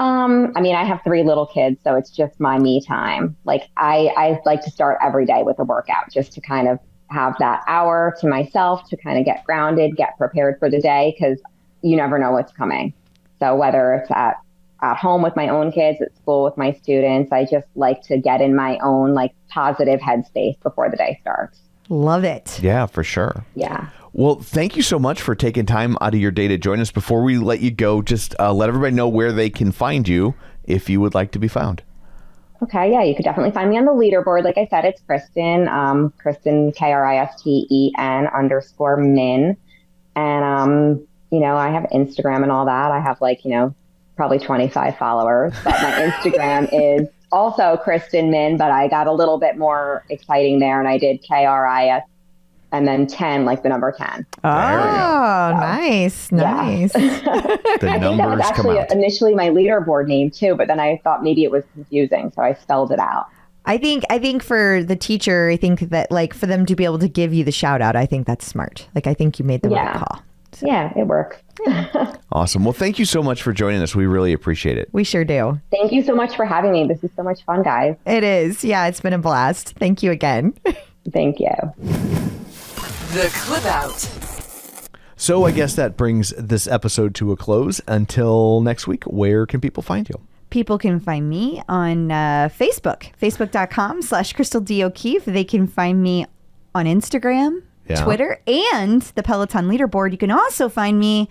I mean, I have 3 little kids, so it's just my me time. Like I like to start every day with a workout just to kind of have that hour to myself to kind of get grounded, get prepared for the day, because you never know what's coming. So whether it's at home with my own kids, at school with my students, I just like to get in my own like positive headspace before the day starts. Love it. Yeah, for sure. Yeah. Well, thank you so much for taking time out of your day to join us. Before we let you go, just let everybody know where they can find you if you would like to be found. Okay, yeah, you could definitely find me on the leaderboard. Like I said, it's Kristen, Kristen, Kristen_min. And, you know, I have Instagram and all that. I have like, you know, probably 25 followers, but my Instagram is also Kristen Min, but I got a little bit more exciting there and I did KRIS and then 10, like the number 10. Oh, nice. Nice. The I think that numbers was actually come out. initially my leaderboard name too, but then I thought maybe it was confusing, so I spelled it out. I think for the teacher, I think that like for them to be able to give you the shout out, I think that's smart. Like I think you made the right call. So. Yeah, it works. Awesome. Well, thank you so much for joining us. We really appreciate it. We sure do. Thank you so much for having me. This is so much fun, guys. It is. Yeah, it's been a blast. Thank you again. Thank you. The Clip Out. So I guess that brings this episode to a close. Until next week, where can people find you? People can find me on Facebook, facebook.com/Crystal D. O'Keefe. They can find me on Instagram, Twitter, and the Peloton leaderboard. You can also find me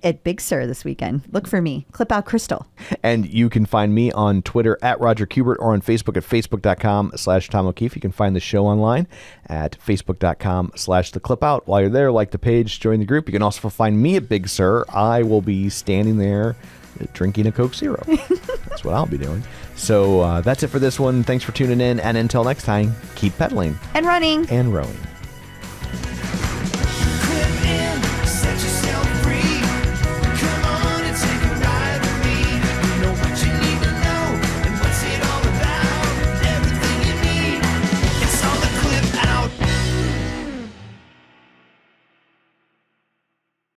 at Big Sur this weekend. Look for me. Clip Out Crystal. And you can find me on Twitter at Roger Kubert or on Facebook at facebook.com/Tom O'Keefe. You can find the show online at facebook.com/The Clip Out. While you're there, like the page, join the group. You can also find me at Big Sur. I will be standing there drinking a Coke Zero. That's what I'll be doing. So that's it for this one. Thanks for tuning in. And until next time, keep pedaling and running and rowing.